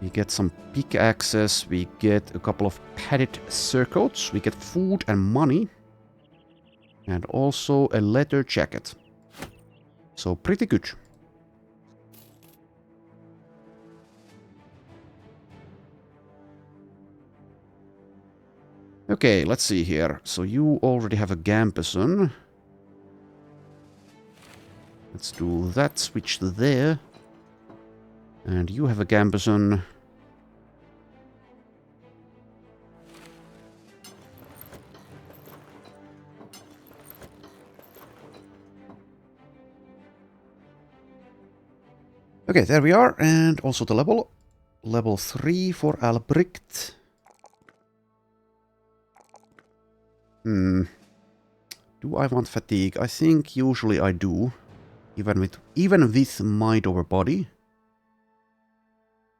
We get some pickaxes. We get a couple of padded surcoats. We get food and money. And also a leather jacket. So pretty good. Okay, let's see here. So you already have a Gambeson. Let's do that, switch to there. And you have a Gambeson. Okay, there we are, and also the level. Level 3 for Albrecht. Do I want fatigue? I think usually I do. Even with mind over body.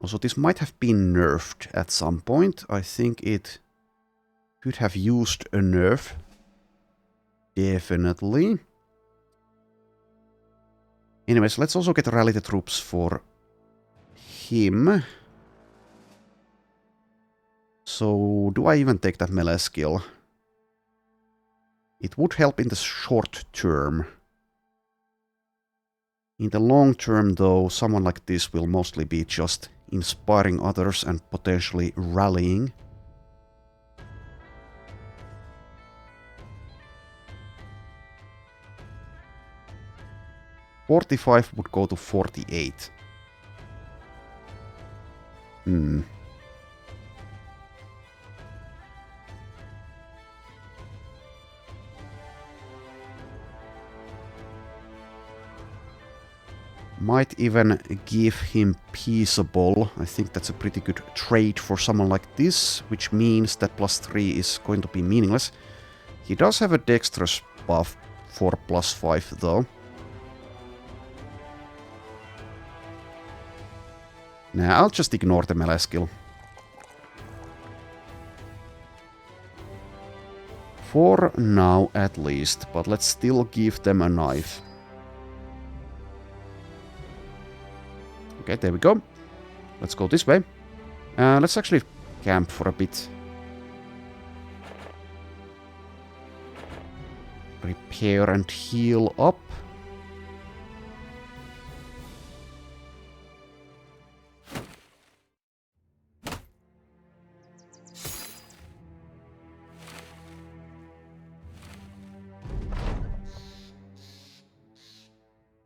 Also, this might have been nerfed at some point. I think it could have used a nerf. Definitely. Anyways, let's also get rally the troops for him. So, do I even take that melee skill? It would help in the short term. In the long term, though, someone like this will mostly be just inspiring others and potentially rallying. $45 would go to 48. Might even give him peaceable. I think that's a pretty good trade for someone like this, which means that +3 is going to be meaningless. He does have a dexterous buff for +5 though. Nah, I'll just ignore the melee skill. For now at least, but let's still give them a knife. Okay, there we go. Let's go this way. Let's actually camp for a bit. Repair and heal up.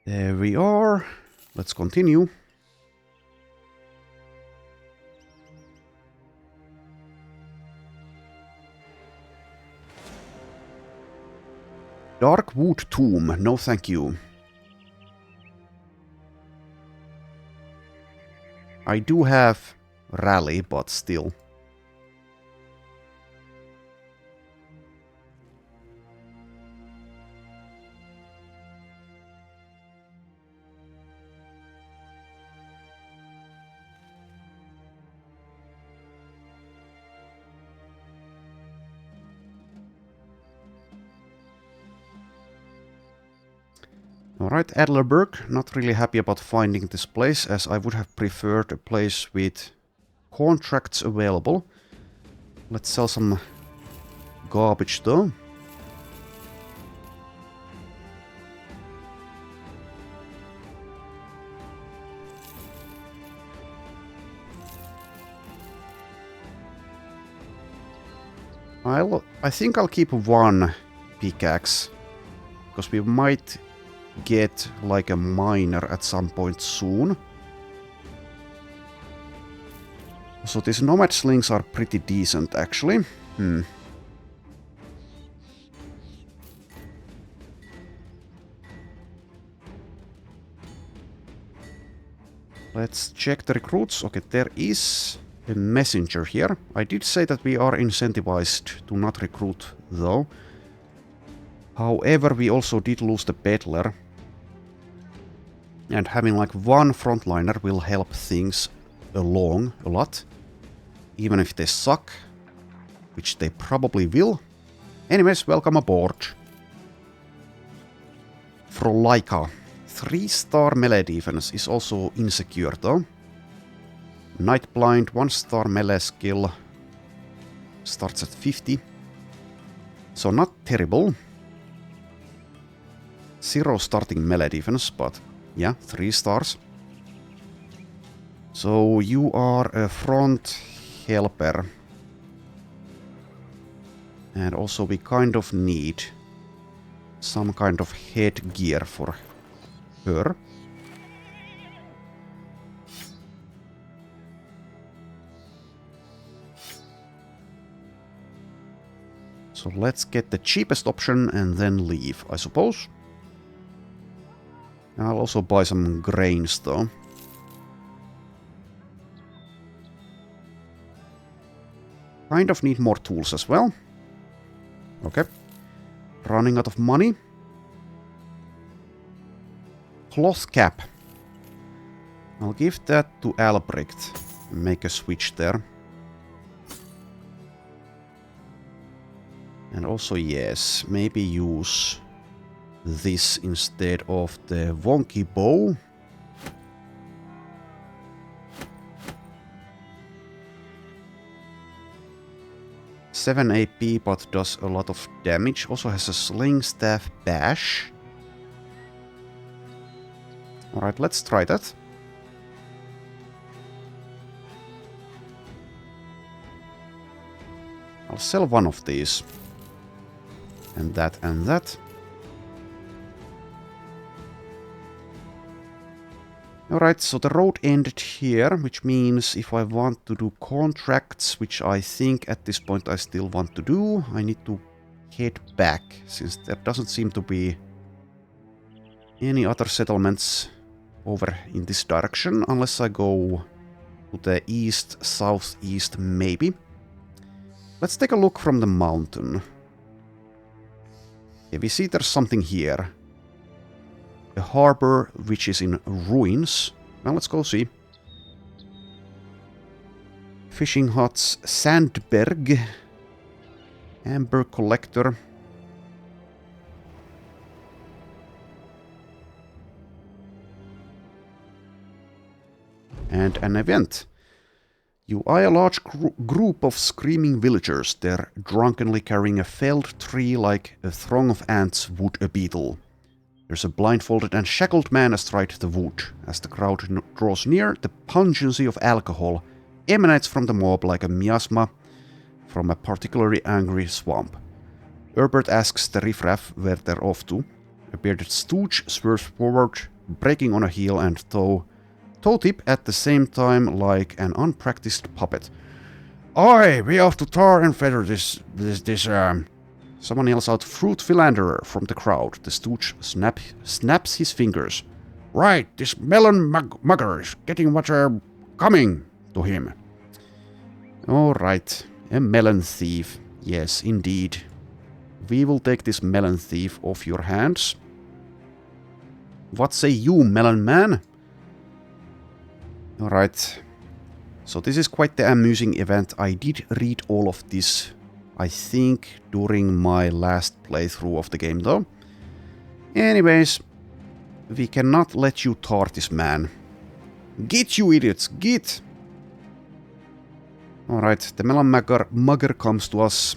There we are. Let's continue. Darkwood Tomb, no thank you. I do have rally, but still. Alright, Adlerberg, not really happy about finding this place, as I would have preferred a place with contracts available. Let's sell some garbage though. I think I'll keep one pickaxe, because we might get like a miner at some point soon. So these nomad slings are pretty decent actually. Let's check the recruits. Okay, there is a messenger here. I did say that we are incentivized to not recruit though. However, we also did lose the peddler. And having like one frontliner will help things along a lot. Even if they suck. Which they probably will. Anyways, welcome aboard. Frolaika. 3-star melee defense is also insecure though. Night Blind, 1-star melee skill. Starts at 50. So not terrible. 0 starting melee defense, but yeah, 3 stars. So you are a front helper. And also we kind of need some kind of headgear for her. So let's get the cheapest option and then leave, I suppose. I'll also buy some grains though. Kind of need more tools as well. Okay. Running out of money. Cloth cap. I'll give that to Albrecht. Make a switch there. And also, yes, maybe use this instead of the wonky bow. Seven AP, but does a lot of damage. Also has a sling staff bash. Alright, let's try that. I'll sell one of these. And that and that. Alright, so the road ended here, which means if I want to do contracts, which I think at this point I still want to do, I need to head back, since there doesn't seem to be any other settlements over in this direction, unless I go to the east, southeast maybe. Let's take a look from the mountain. Yeah, we see there's something here. A harbor which is in ruins. Well, let's go see. Fishing huts, Sandberg. Amber collector. And an event. You eye a large group of screaming villagers. They're drunkenly carrying a felled tree like a throng of ants would a beetle. There's a blindfolded and shackled man astride the wood. As the crowd draws near, the pungency of alcohol emanates from the mob like a miasma from a particularly angry swamp. Herbert asks the riffraff where they're off to. A bearded stooge swerves forward, breaking on a heel and toe tip at the same time like an unpracticed puppet. Oi, we have to tar and feather this. Someone yells out, "Fruit philanderer," from the crowd. The stooge snaps his fingers. Right, this melon mugger is getting what's coming to him. Alright, a melon thief. Yes, indeed. We will take this melon thief off your hands. What say you, melon man? Alright. So this is quite the amusing event. I did read all of this, I think, during my last playthrough of the game though. Anyways, we cannot let you tar this man. Get, you idiots, get! Alright, the melon mugger comes to us.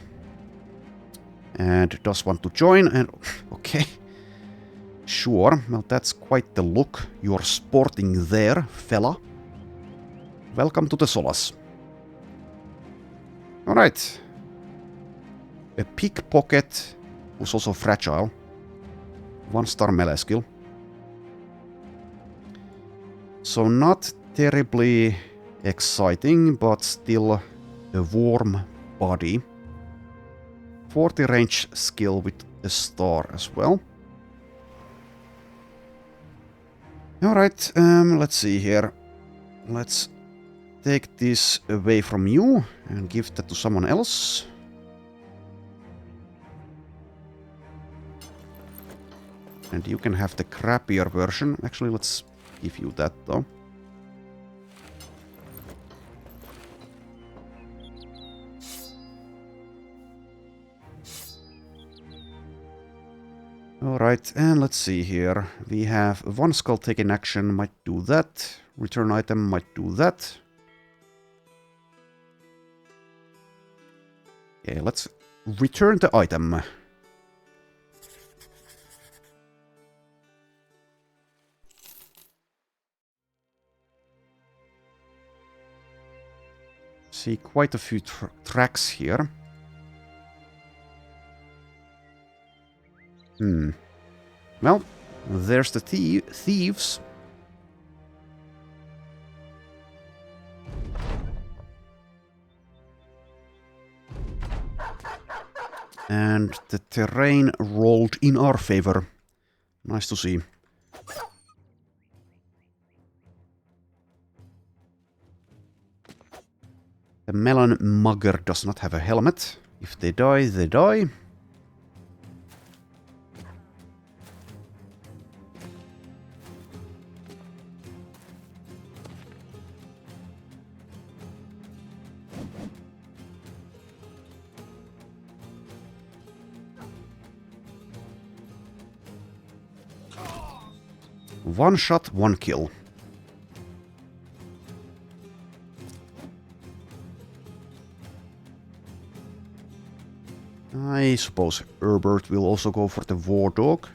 And does want to join, and okay. Sure, well that's quite the look you're sporting there, fella. Welcome to the Solas. Alright. A pickpocket who's also fragile. 1-star melee skill. So not terribly exciting, but still a warm body. 40 range skill with a star as well. Alright, let's see here. Let's take this away from you and give that to someone else. And you can have the crappier version. Actually, let's give you that though. Alright, and let's see here. We have one skull taking action, might do that. Return item might do that. Okay, let's return the item. See quite a few tracks here. Well, there's the thieves. And the terrain rolled in our favor. Nice to see. The melon mugger does not have a helmet. If they die, they die. One shot, one kill. I suppose Herbert will also go for the war dog.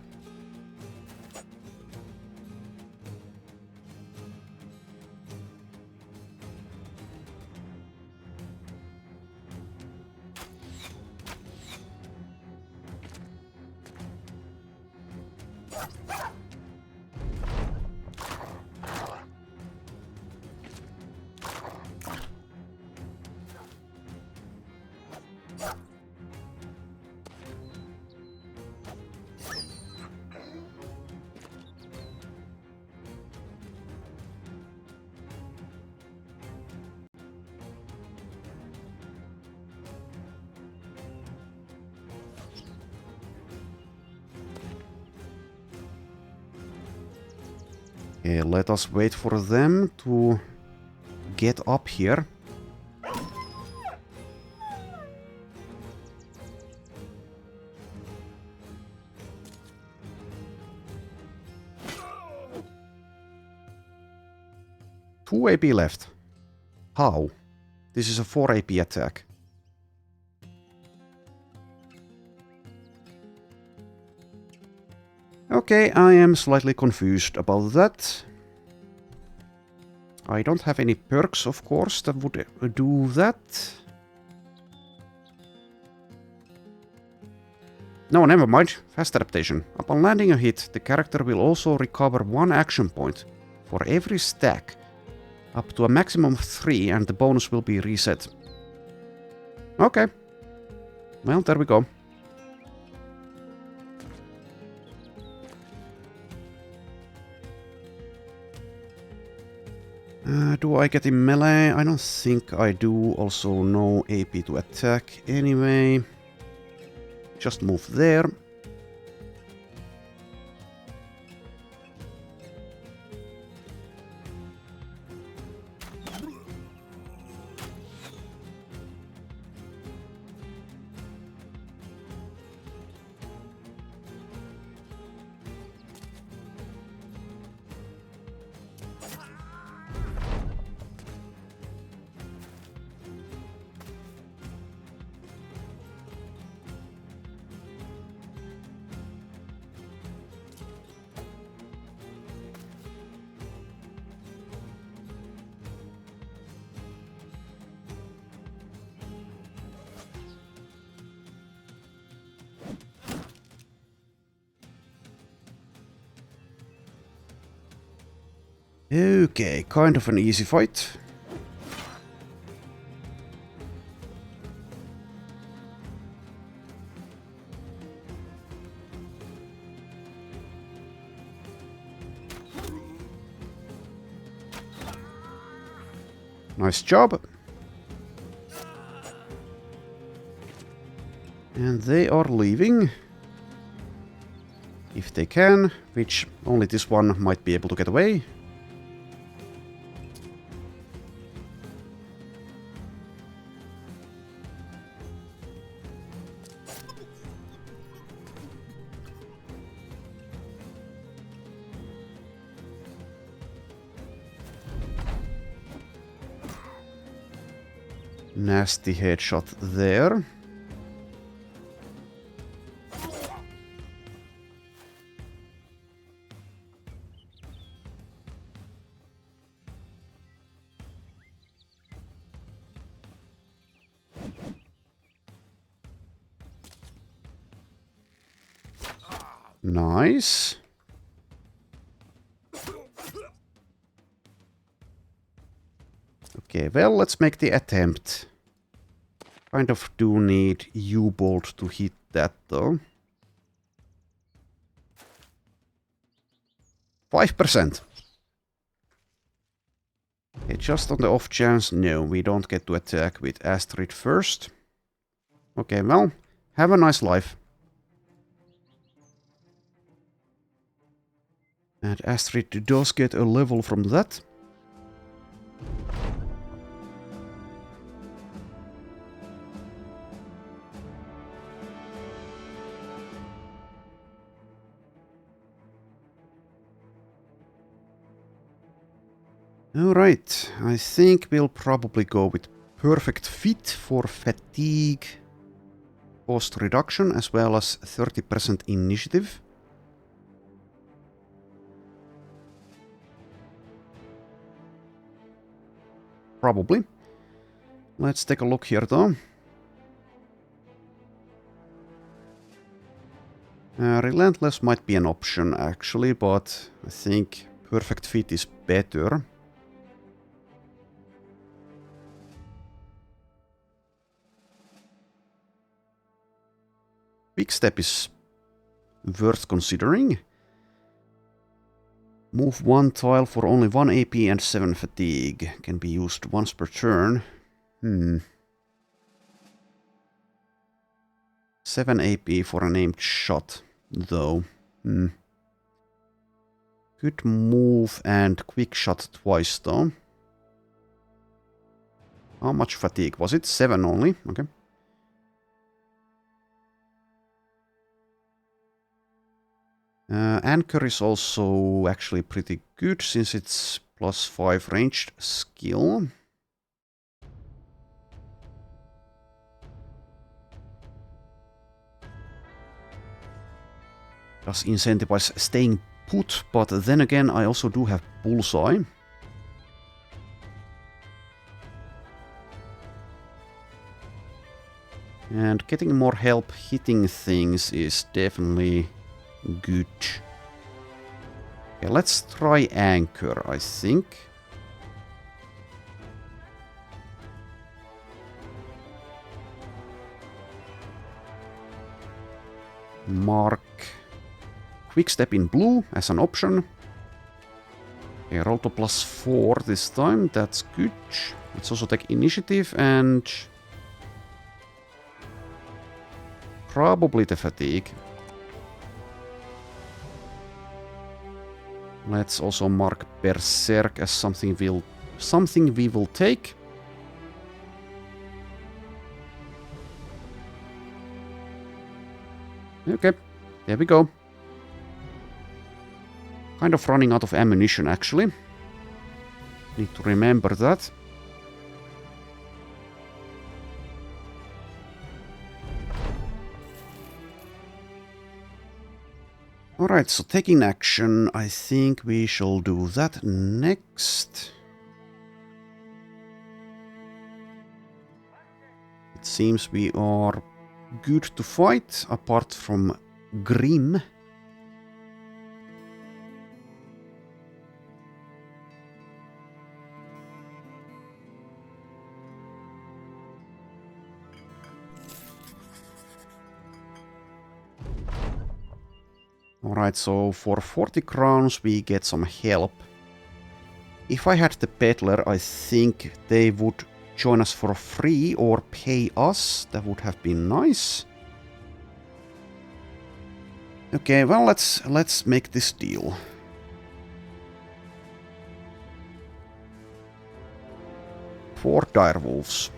Okay, let us wait for them to get up here. Two AP left. How? This is a 4 AP attack. Okay, I am slightly confused about that. I don't have any perks, of course, that would do that. No, never mind. Fast adaptation. Upon landing a hit, the character will also recover 1 action point for every stack, up to a maximum of 3, and the bonus will be reset. Okay. Well, there we go. Do I get in melee? I don't think I do. Also, no AP to attack anyway. Just move there. Okay, kind of an easy fight. Nice job. And they are leaving. If they can, which only this one might be able to get away. Nasty headshot there. Nice. Okay, well, let's make the attempt. Kind of do need U-bolt to hit that, though. 5%. Okay, just on the off chance, no, we don't get to attack with Astrid first. Okay, well, have a nice life. And Astrid does get a level from that. Alright, I think we'll probably go with Perfect Fit for fatigue cost reduction as well as 30% initiative. Probably. Let's take a look here though. Relentless might be an option actually, but I think Perfect Fit is better. Quick Step is worth considering. Move 1 tile for only 1 AP and 7 fatigue. Can be used once per turn. 7 AP for an aimed shot, though. Could move and quick shot twice, though. How much fatigue? Was it 7 only? Okay. Anchor is also actually pretty good since it's +5 ranged skill. Does incentivize staying put, but then again I also do have Bullseye. And getting more help hitting things is definitely good. Okay, let's try Anchor, I think. Mark Quick Step in blue as an option. Okay, roll to +4 this time, that's good. Let's also take initiative and probably the fatigue. Let's also mark Berserk as something we will take. Okay, there we go. Kind of running out of ammunition, actually. Need to remember that. Alright, so taking action, I think we shall do that next. It seems we are good to fight, apart from Grim. Alright, so for 40 crowns we get some help. If I had the peddler, I think they would join us for free or pay us. That would have been nice. Okay, well, let's make this deal. Four direwolves.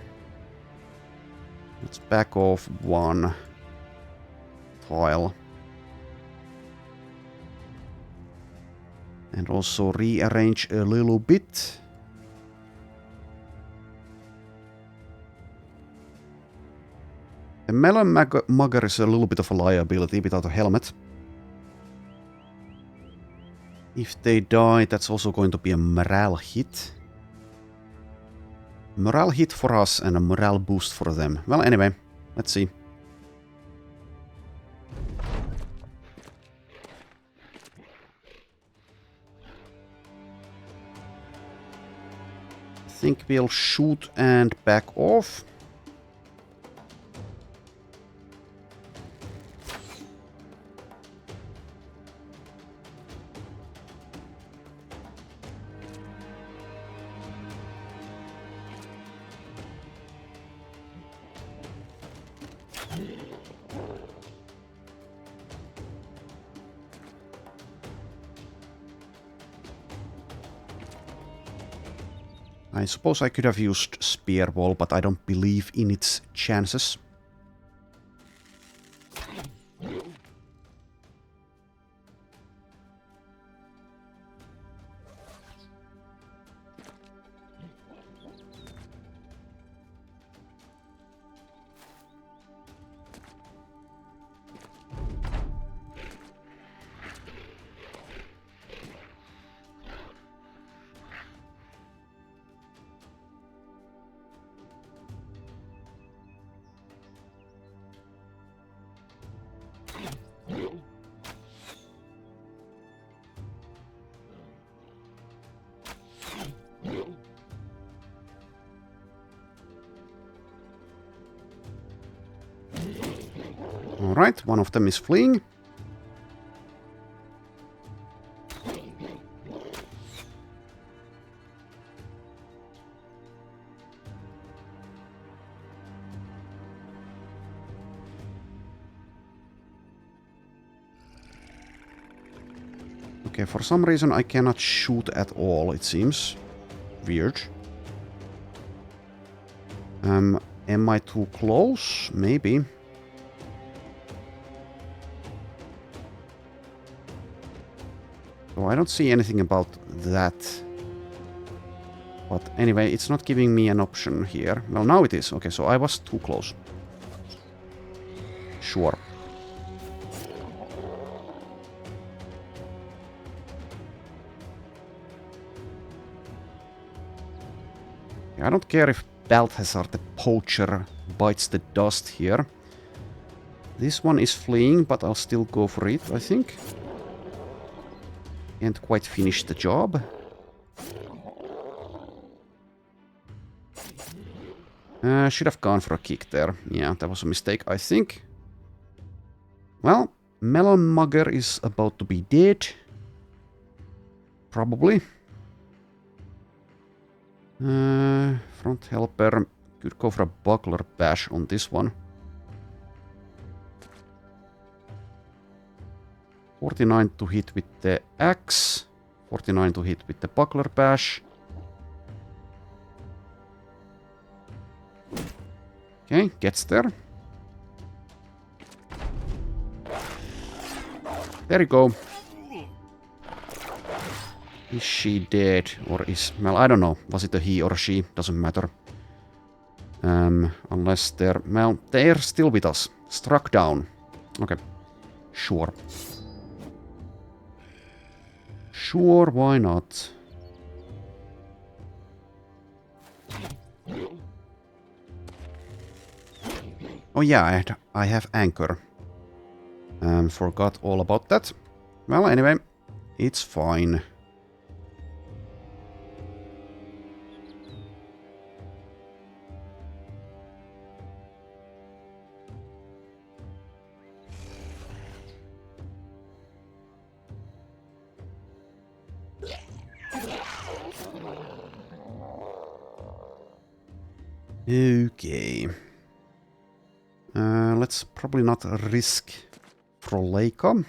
Let's back off 1 tile. And also rearrange a little bit. The melon mugger is a little bit of a liability without a helmet. If they die, that's also going to be a morale hit. Morale hit for us and a morale boost for them. Well, anyway, let's see. think we'll shoot and back off. I suppose I could have used Spear Wall, but I don't believe in its chances. Alright, one of them is fleeing. Okay, for some reason I cannot shoot at all, it seems. Weird. Am I too close? Maybe. So I don't see anything about that. But anyway, it's not giving me an option here. Well, now it is. Okay, so I was too close. Sure. I don't care if Balthazar the Poacher bites the dust here. This one is fleeing, but I'll still go for it, I think. Can't quite finish the job. Should have gone for a kick there. Yeah, that was a mistake, I think. Well, Melon Mugger is about to be dead. Probably. Front helper. Could go for a buckler bash on this one. 49 to hit with the axe. 49 to hit with the buckler bash. Okay, gets there. There you go. Is she dead? Or is... Well, I don't know. Was it a he or a she? Doesn't matter. Unless they're... Well, they're still with us. Struck down. Okay. Sure. Sure, why not? Oh yeah, I have anchor. Forgot all about that. Well, anyway, it's fine. Okay. Let's probably not risk Froleika.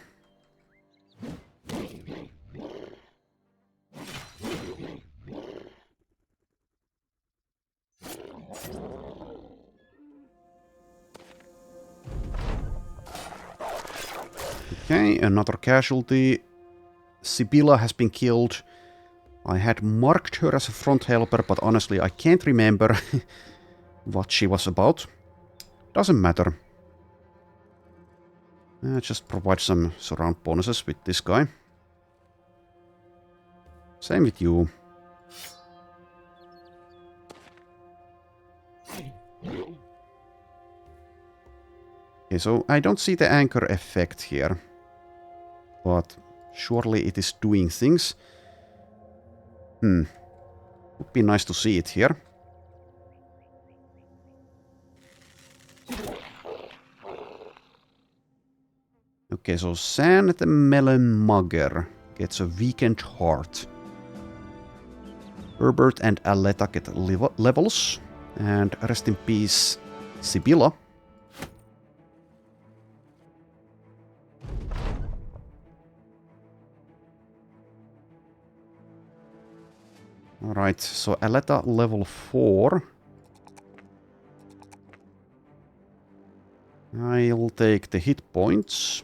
Okay, another casualty. Sibylla has been killed. I had marked her as a front helper, but honestly I can't remember what she was about. Doesn't matter. Just provide some surround bonuses with this guy. Same with you. Okay, so I don't see the anchor effect here. But surely it is doing things. Would be nice to see it here. Okay, so San the Melon Mugger gets a weakened heart. Herbert and Aletta get levels. And rest in peace, Sibylla. Alright, so Aletta level 4. I'll take the hit points.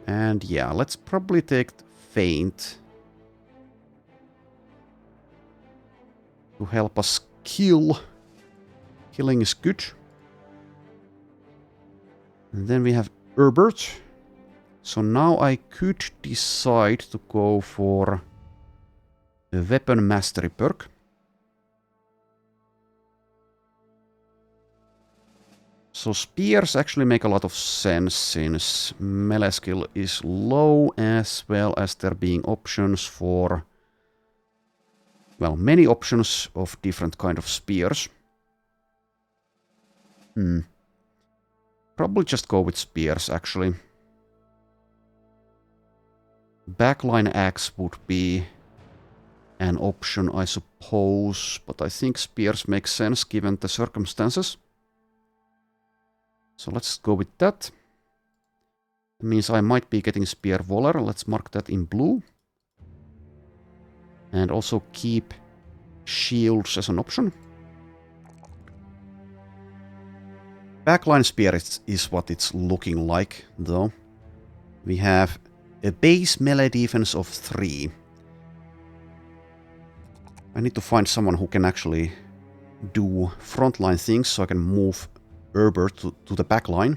And yeah, let's probably take Faint to help us kill. Killing is good. And then we have Herbert. So now I could decide to go for the Weapon Mastery perk. So spears actually make a lot of sense since melee skill is low, as well as there being options for, well, many options of different kind of spears. Probably just go with spears actually. Backline axe would be an option, I suppose, but I think spears make sense given the circumstances. So let's go with that. That means I might be getting Spear Waller. Let's mark that in blue. And also keep shields as an option. Backline Spear is what it's looking like, though. We have a base melee defense of 3. I need to find someone who can actually do frontline things so I can move Herbert to the back line.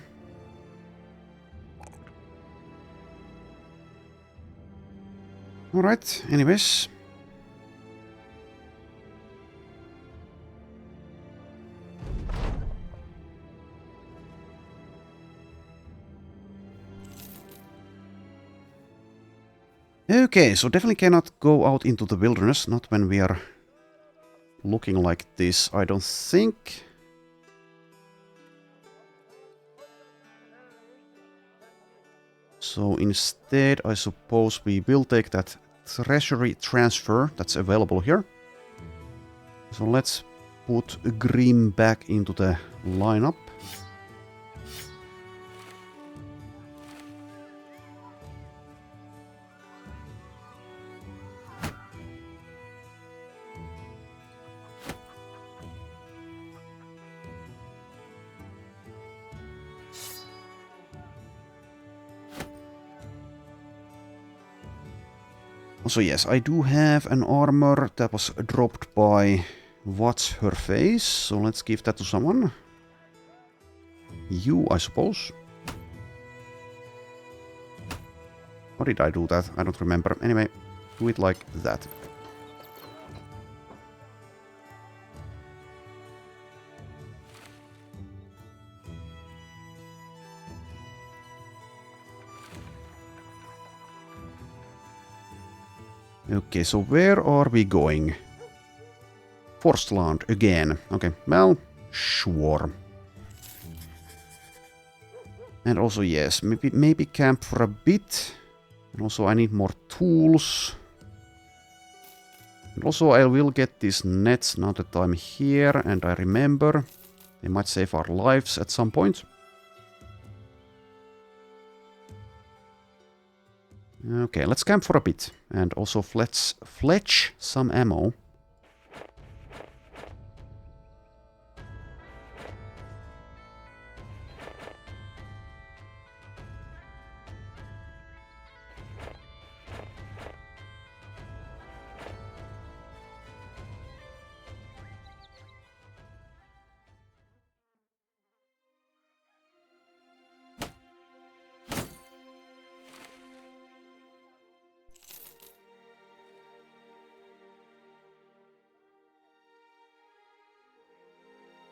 Alright, anyways. Okay, so definitely cannot go out into the wilderness, not when we are looking like this, I don't think. So instead, I suppose we will take that treasury transfer that's available here. So let's put Grim back into the lineup. So yes, I do have an armor that was dropped by What's Her Face, so let's give that to someone. You, I suppose. How did I do that? I don't remember. Anyway, do it like that. Okay, so where are we going? Forstland again. Okay, well, sure. And also, yes, maybe camp for a bit. And also I need more tools. And also I will get these nets now that I'm here and I remember. They might save our lives at some point. Okay, let's camp for a bit. And also fletch some ammo.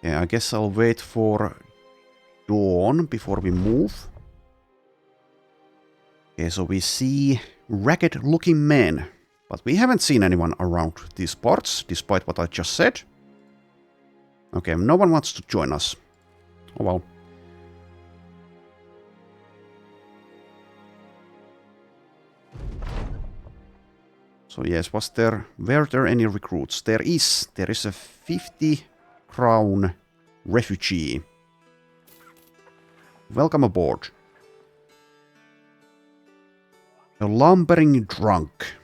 Yeah, I guess I'll wait for dawn before we move. Okay, so we see ragged-looking men But we haven't seen anyone around these parts, despite what I just said. Okay, no one wants to join us. Oh well. So yes, were there any recruits? There is a 50 crown refugee. Welcome aboard. A lumbering drunk.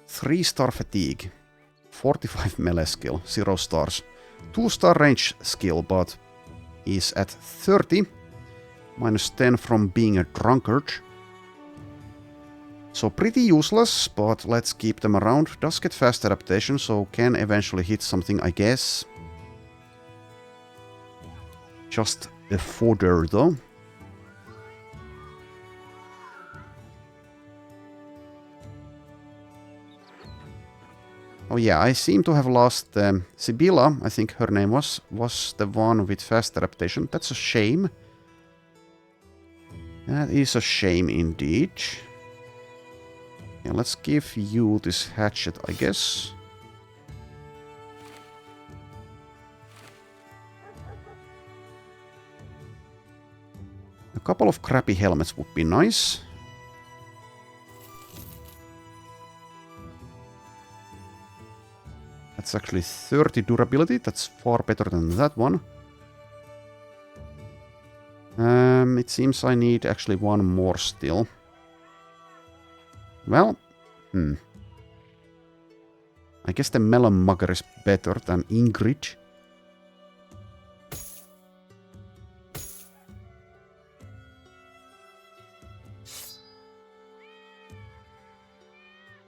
3-star fatigue. 45 melee skill. 0 stars. 2-star range skill, but is at 30. Minus 10 from being a drunkard. So pretty useless, but let's keep them around. Does get fast adaptation, so can eventually hit something, I guess. Just a fodder, though. Oh yeah, I seem to have lost Sibylla, I think her name was the one with fast adaptation. That's a shame. That is a shame indeed. Yeah, let's give you this hatchet, I guess. A couple of crappy helmets would be nice. That's actually 30 durability. That's far better than that one. It seems I need actually one more still. Well, I guess the Melon Mugger is better than Ingrid.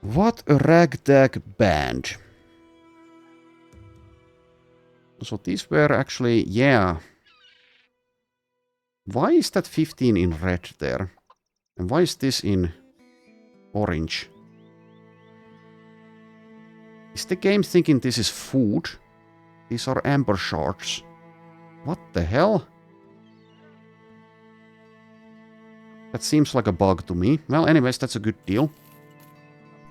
What a ragtag band. So these were actually, yeah. Why is that 15 in red there? And why is this in orange? Is the game thinking this is food? These are amber shards. What the hell? That seems like a bug to me. Well, anyways, that's a good deal.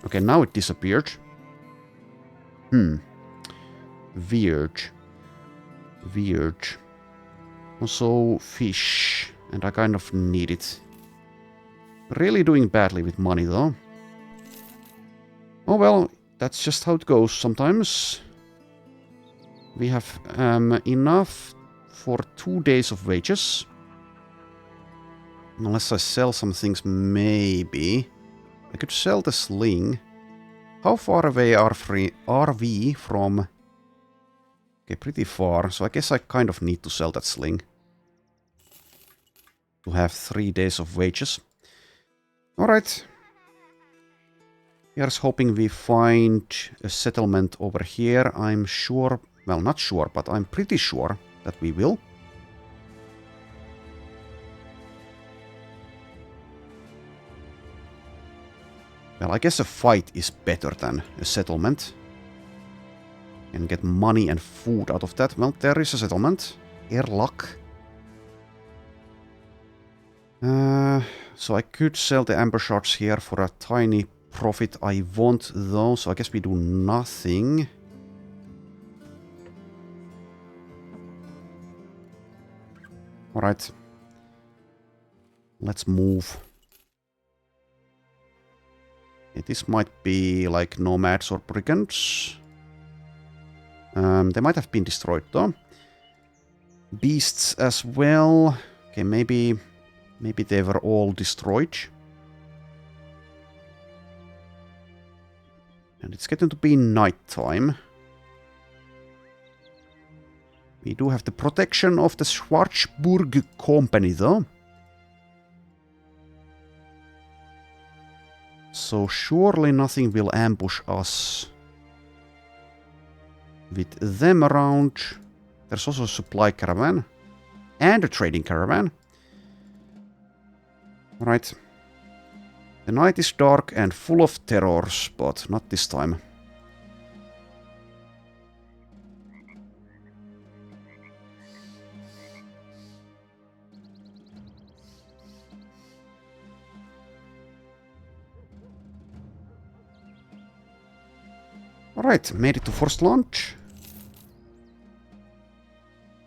Okay, now it disappeared. Weird. Weird. Also, fish. And I kind of need it. Really doing badly with money, though. Oh well, that's just how it goes sometimes. We have enough for 2 days of wages. Unless I sell some things, maybe. I could sell the sling. How far away are we from... Okay, pretty far. So I guess I kind of need to sell that sling. To have 3 days of wages. Alright. Here's hoping we find a settlement over here. I'm sure... Well, not sure, but I'm pretty sure that we will. Well, I guess a fight is better than a settlement. And get money and food out of that. Well, there is a settlement. Erlak. So I could sell the amber shards here for a tiny profit I want, though. So I guess we do nothing. Alright. Let's move. Okay, this might be like nomads or brigands. They might have been destroyed though. Beasts as well. Okay, maybe they were all destroyed. And it's getting to be night time. We do have the protection of the Schwarzburg Company, though. So surely nothing will ambush us. With them around. There's also a supply caravan. And a trading caravan. Right. The night is dark and full of terrors, but not this time. Alright, made it to first launch.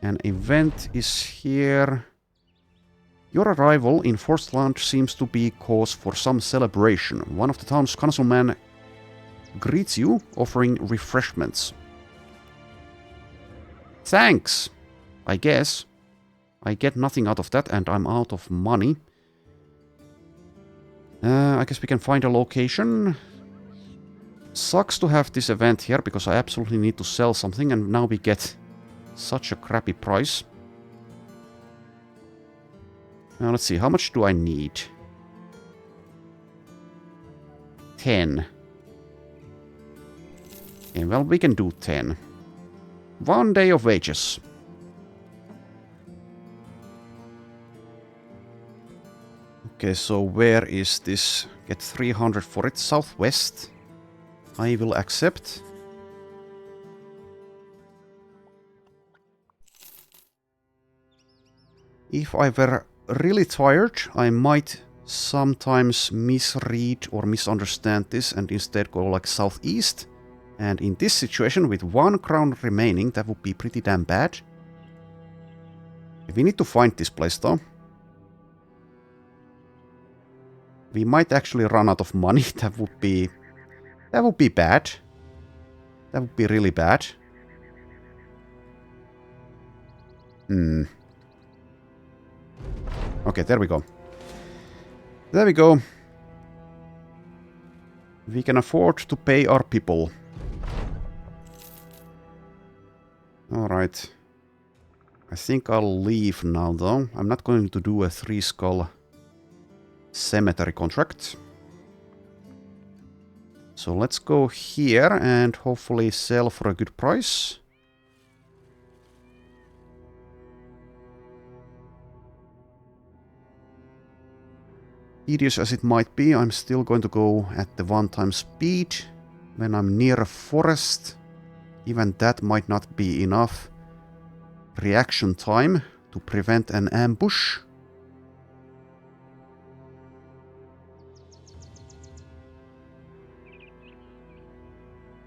An event is here. Your arrival in first launch seems to be cause for some celebration. One of the town's councilmen greets you, offering refreshments. Thanks, I guess. I get nothing out of that and I'm out of money. I guess we can find a location. Sucks to have this event here because I absolutely need to sell something and now we get such a crappy price. Now let's see, how much do I need? 10. Okay, well, we can do 10. 1 day of wages. Okay, so where is this? Get 300 for it. Southwest. I will accept. If I were really tired, I might sometimes misread or misunderstand this and instead go like southeast. And in this situation, with 1 crown remaining, that would be pretty damn bad. We need to find this place though. We might actually run out of money. That would be bad. That would be really bad. Okay, there we go. There we go. We can afford to pay our people. Alright. I think I'll leave now though. I'm not going to do a 3-skull cemetery contract. So let's go here and hopefully sell for a good price. Tedious as it might be, I'm still going to go at the 1x speed when I'm near a forest. Even that might not be enough reaction time to prevent an ambush.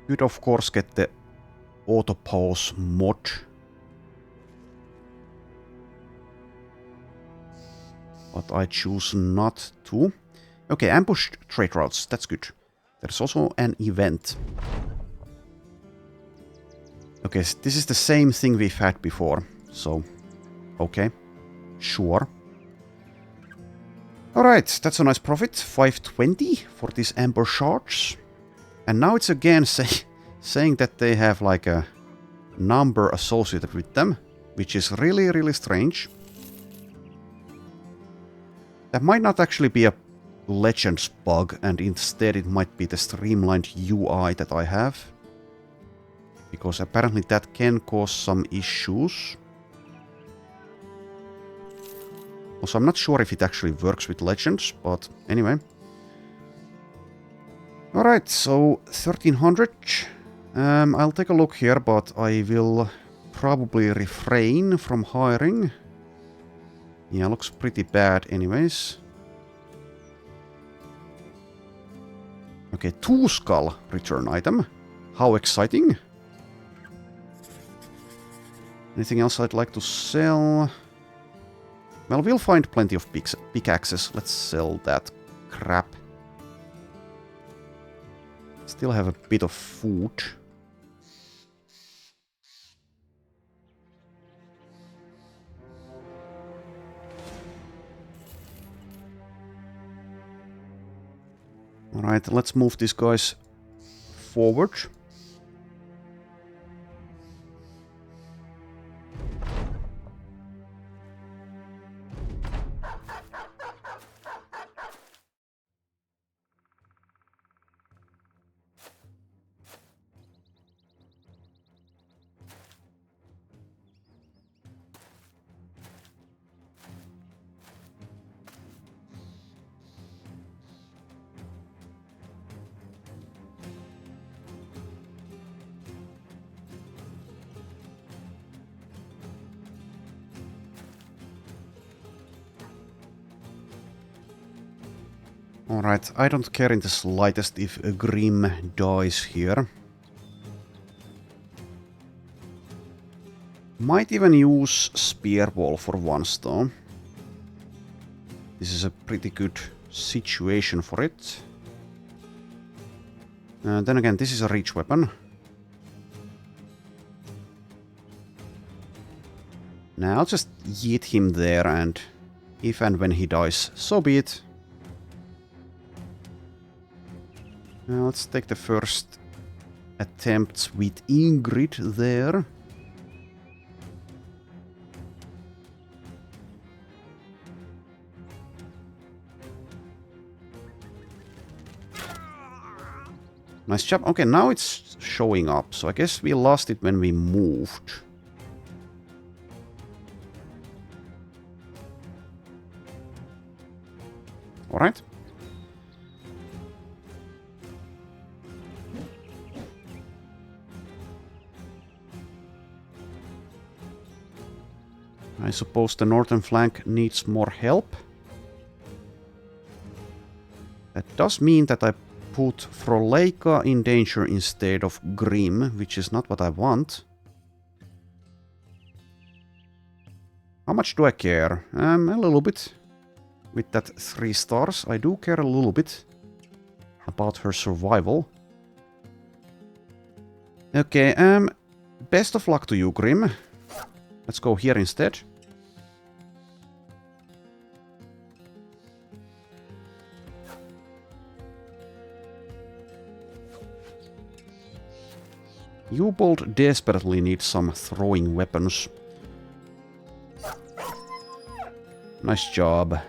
Could of course get the auto pause mod. But I choose not to. Okay, ambushed trade routes, that's good. There's also an event. Okay, this is the same thing we've had before. So, okay, sure. Alright, that's a nice profit. 520 for these amber shards. And now it's again saying that they have like a number associated with them, which is really, really strange. That might not actually be a Legends bug, and instead it might be the Streamlined UI that I have. Because apparently that can cause some issues. Also, I'm not sure if it actually works with Legends, but anyway. Alright, so 1300. I'll take a look here, but I will probably refrain from hiring. Yeah, looks pretty bad anyways. Okay, 2 skull return item. How exciting. Anything else I'd like to sell? Well, we'll find plenty of pickaxes. Let's sell that crap. Still have a bit of food. Alright, let's move these guys forward. Alright, I don't care in the slightest if a Grim dies here. Might even use Spear Wall for once though. This is a pretty good situation for it. Then again, this is a reach weapon. Now I'll just yeet him there, and if and when he dies, so be it. Now let's take the first attempts with Ingrid there. Nice job. Okay, now it's showing up, so I guess we lost it when we moved. Alright. I suppose the northern flank needs more help. That does mean that I put Froleika in danger instead of Grim, which is not what I want. How much do I care? A little bit. With that 3 stars, I do care a little bit about her survival. Okay, best of luck to you, Grim. Let's go here instead. U-Bolt desperately needs some throwing weapons. Nice job.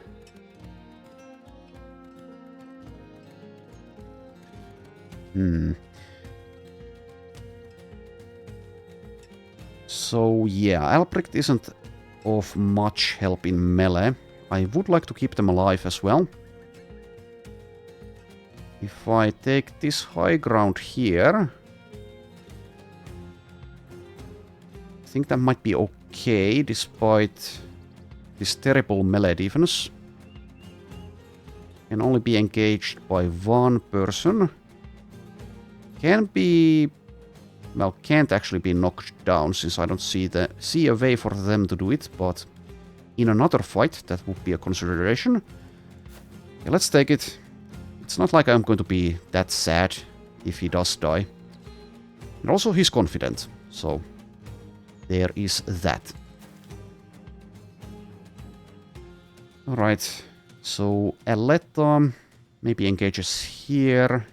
So yeah, Albrecht isn't of much help in melee. I would like to keep them alive as well. If I take this high ground here, I think that might be okay despite this terrible melee defense. Can only be engaged by one person. Can be... well, can't actually be knocked down since I don't see a way for them to do it, but in another fight that would be a consideration. Okay, let's take it. It's not like I'm going to be that sad if he does die. And also he's confident, so there is that. Alright, so Aletta maybe engages here.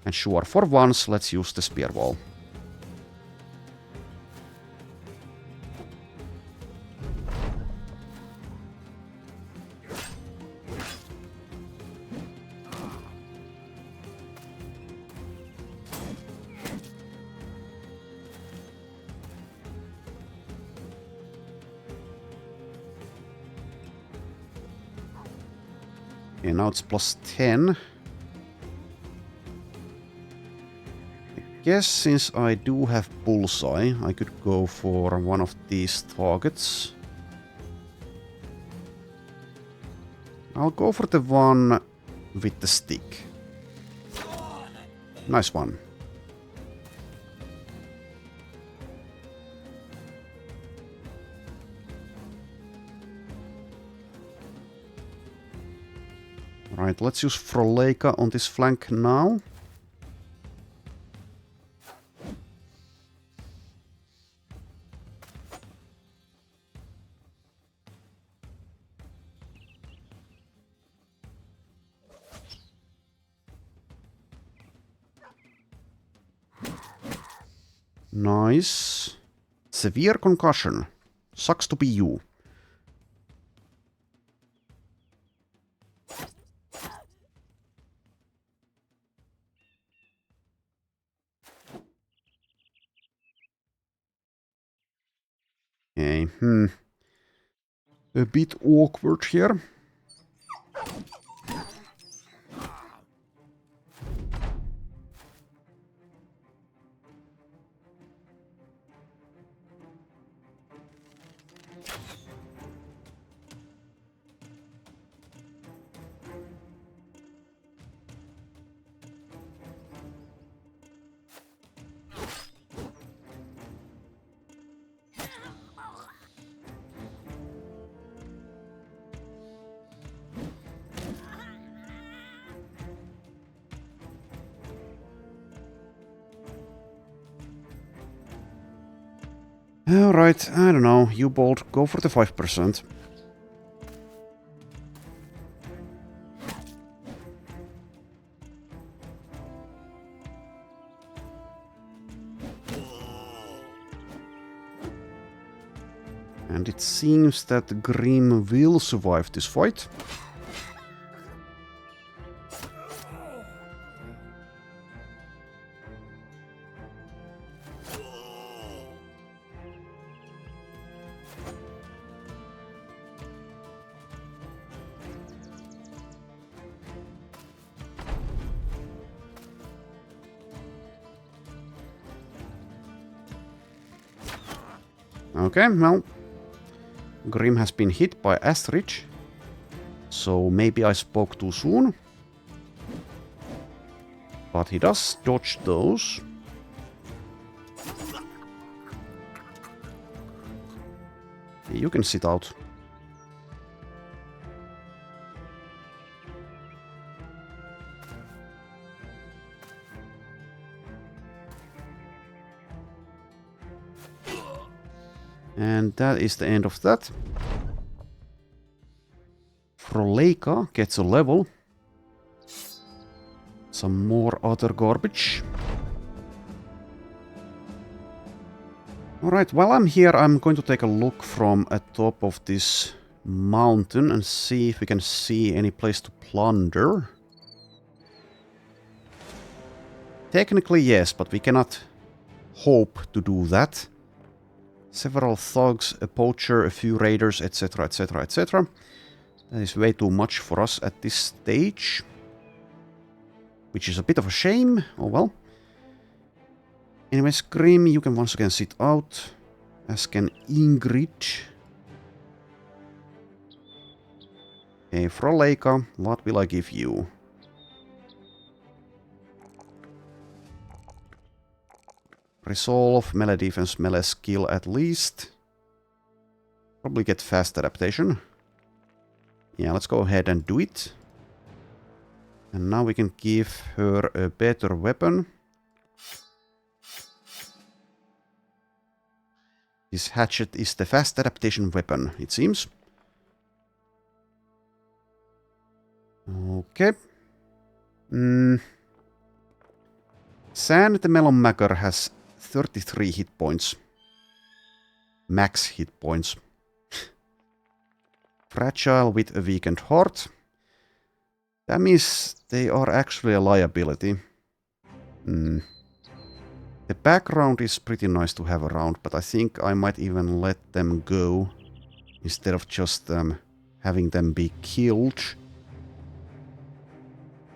And sure, for once, let's use the spear wall. Okay, now it's plus 10. Guess since I do have bullseye, I could go for one of these targets. I'll go for the one with the stick. Nice one. Right, let's use Froleika on this flank now. Nice. Severe concussion. Sucks to be you. Okay, a bit awkward here. Alright, I don't know. You bold, go for the 5%. And it seems that Grim will survive this fight. Okay, well, Grim has been hit by Astrid, so maybe I spoke too soon. But he does dodge those. You can sit out. And that is the end of that. Froleika gets a level. Some more other garbage. Alright, while I'm here, I'm going to take a look from atop of this mountain and see if we can see any place to plunder. Technically, yes, but we cannot hope to do that. Several thugs, a poacher, a few raiders, etc, etc, etc. That is way too much for us at this stage. Which is a bit of a shame. Oh well. Anyways, Grim, you can once again sit out. As can Ingrid. Hey, Froleika, what will I give you? Resolve, melee defense, melee skill at least. Probably get fast adaptation. Yeah, let's go ahead and do it. And now we can give her a better weapon. This hatchet is the fast adaptation weapon, it seems. Okay. Sand the Melonmaker has 33 hit points. Max hit points. Fragile with a weakened heart. That means they are actually a liability. The background is pretty nice to have around, but I think I might even let them go instead of just having them be killed.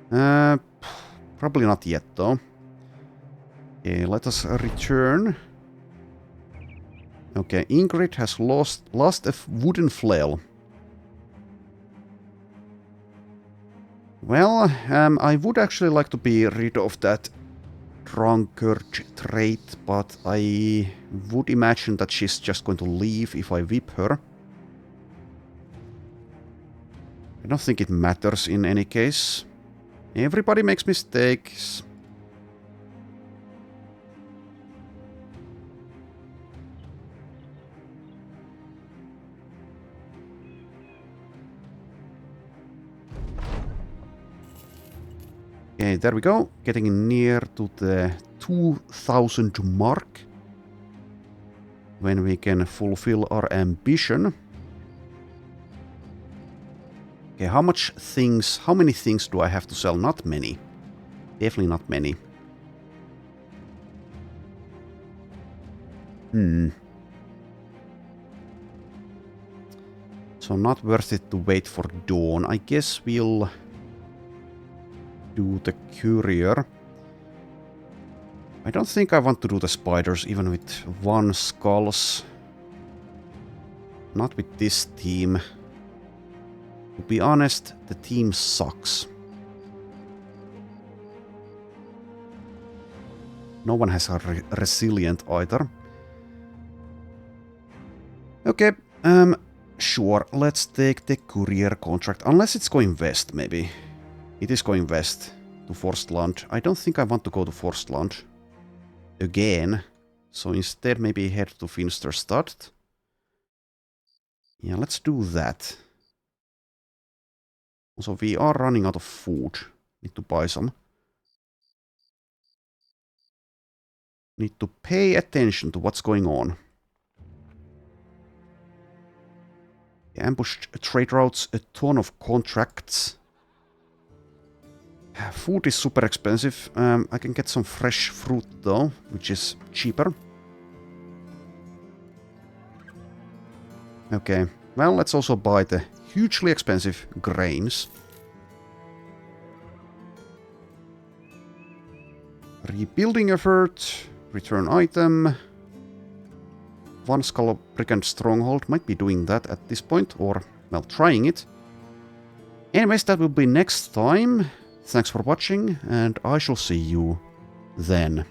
Probably not yet, though. Okay, let us return. Okay, Ingrid has lost a wooden flail. Well, I would actually like to be rid of that drunkard trait, but I would imagine that she's just going to leave if I whip her. I don't think it matters in any case. Everybody makes mistakes. Okay, there we go. Getting near to the 2000 mark. When we can fulfill our ambition. Okay, how many things do I have to sell? Not many. Definitely not many. So not worth it to wait for dawn. I guess we'll do the courier. I don't think I want to do the spiders even with one skulls. Not with this team. To be honest, the team sucks. No one has a resilient either. Okay, sure, let's take the courier contract. Unless it's going west, maybe. It is going west to forced launch. I don't think I want to go to forced launch. Again. So instead, maybe head to Finsterstad. Yeah, let's do that. Also, we are running out of food. Need to buy some. Need to pay attention to what's going on. Ambushed trade routes, a ton of contracts. Food is super expensive. I can get some fresh fruit though, which is cheaper. Okay, well, let's also buy the hugely expensive grains. Rebuilding effort, return item. One Skull Brigand Stronghold might be doing that at this point, or, well, trying it. Anyways, that will be next time. Thanks for watching, and I shall see you then.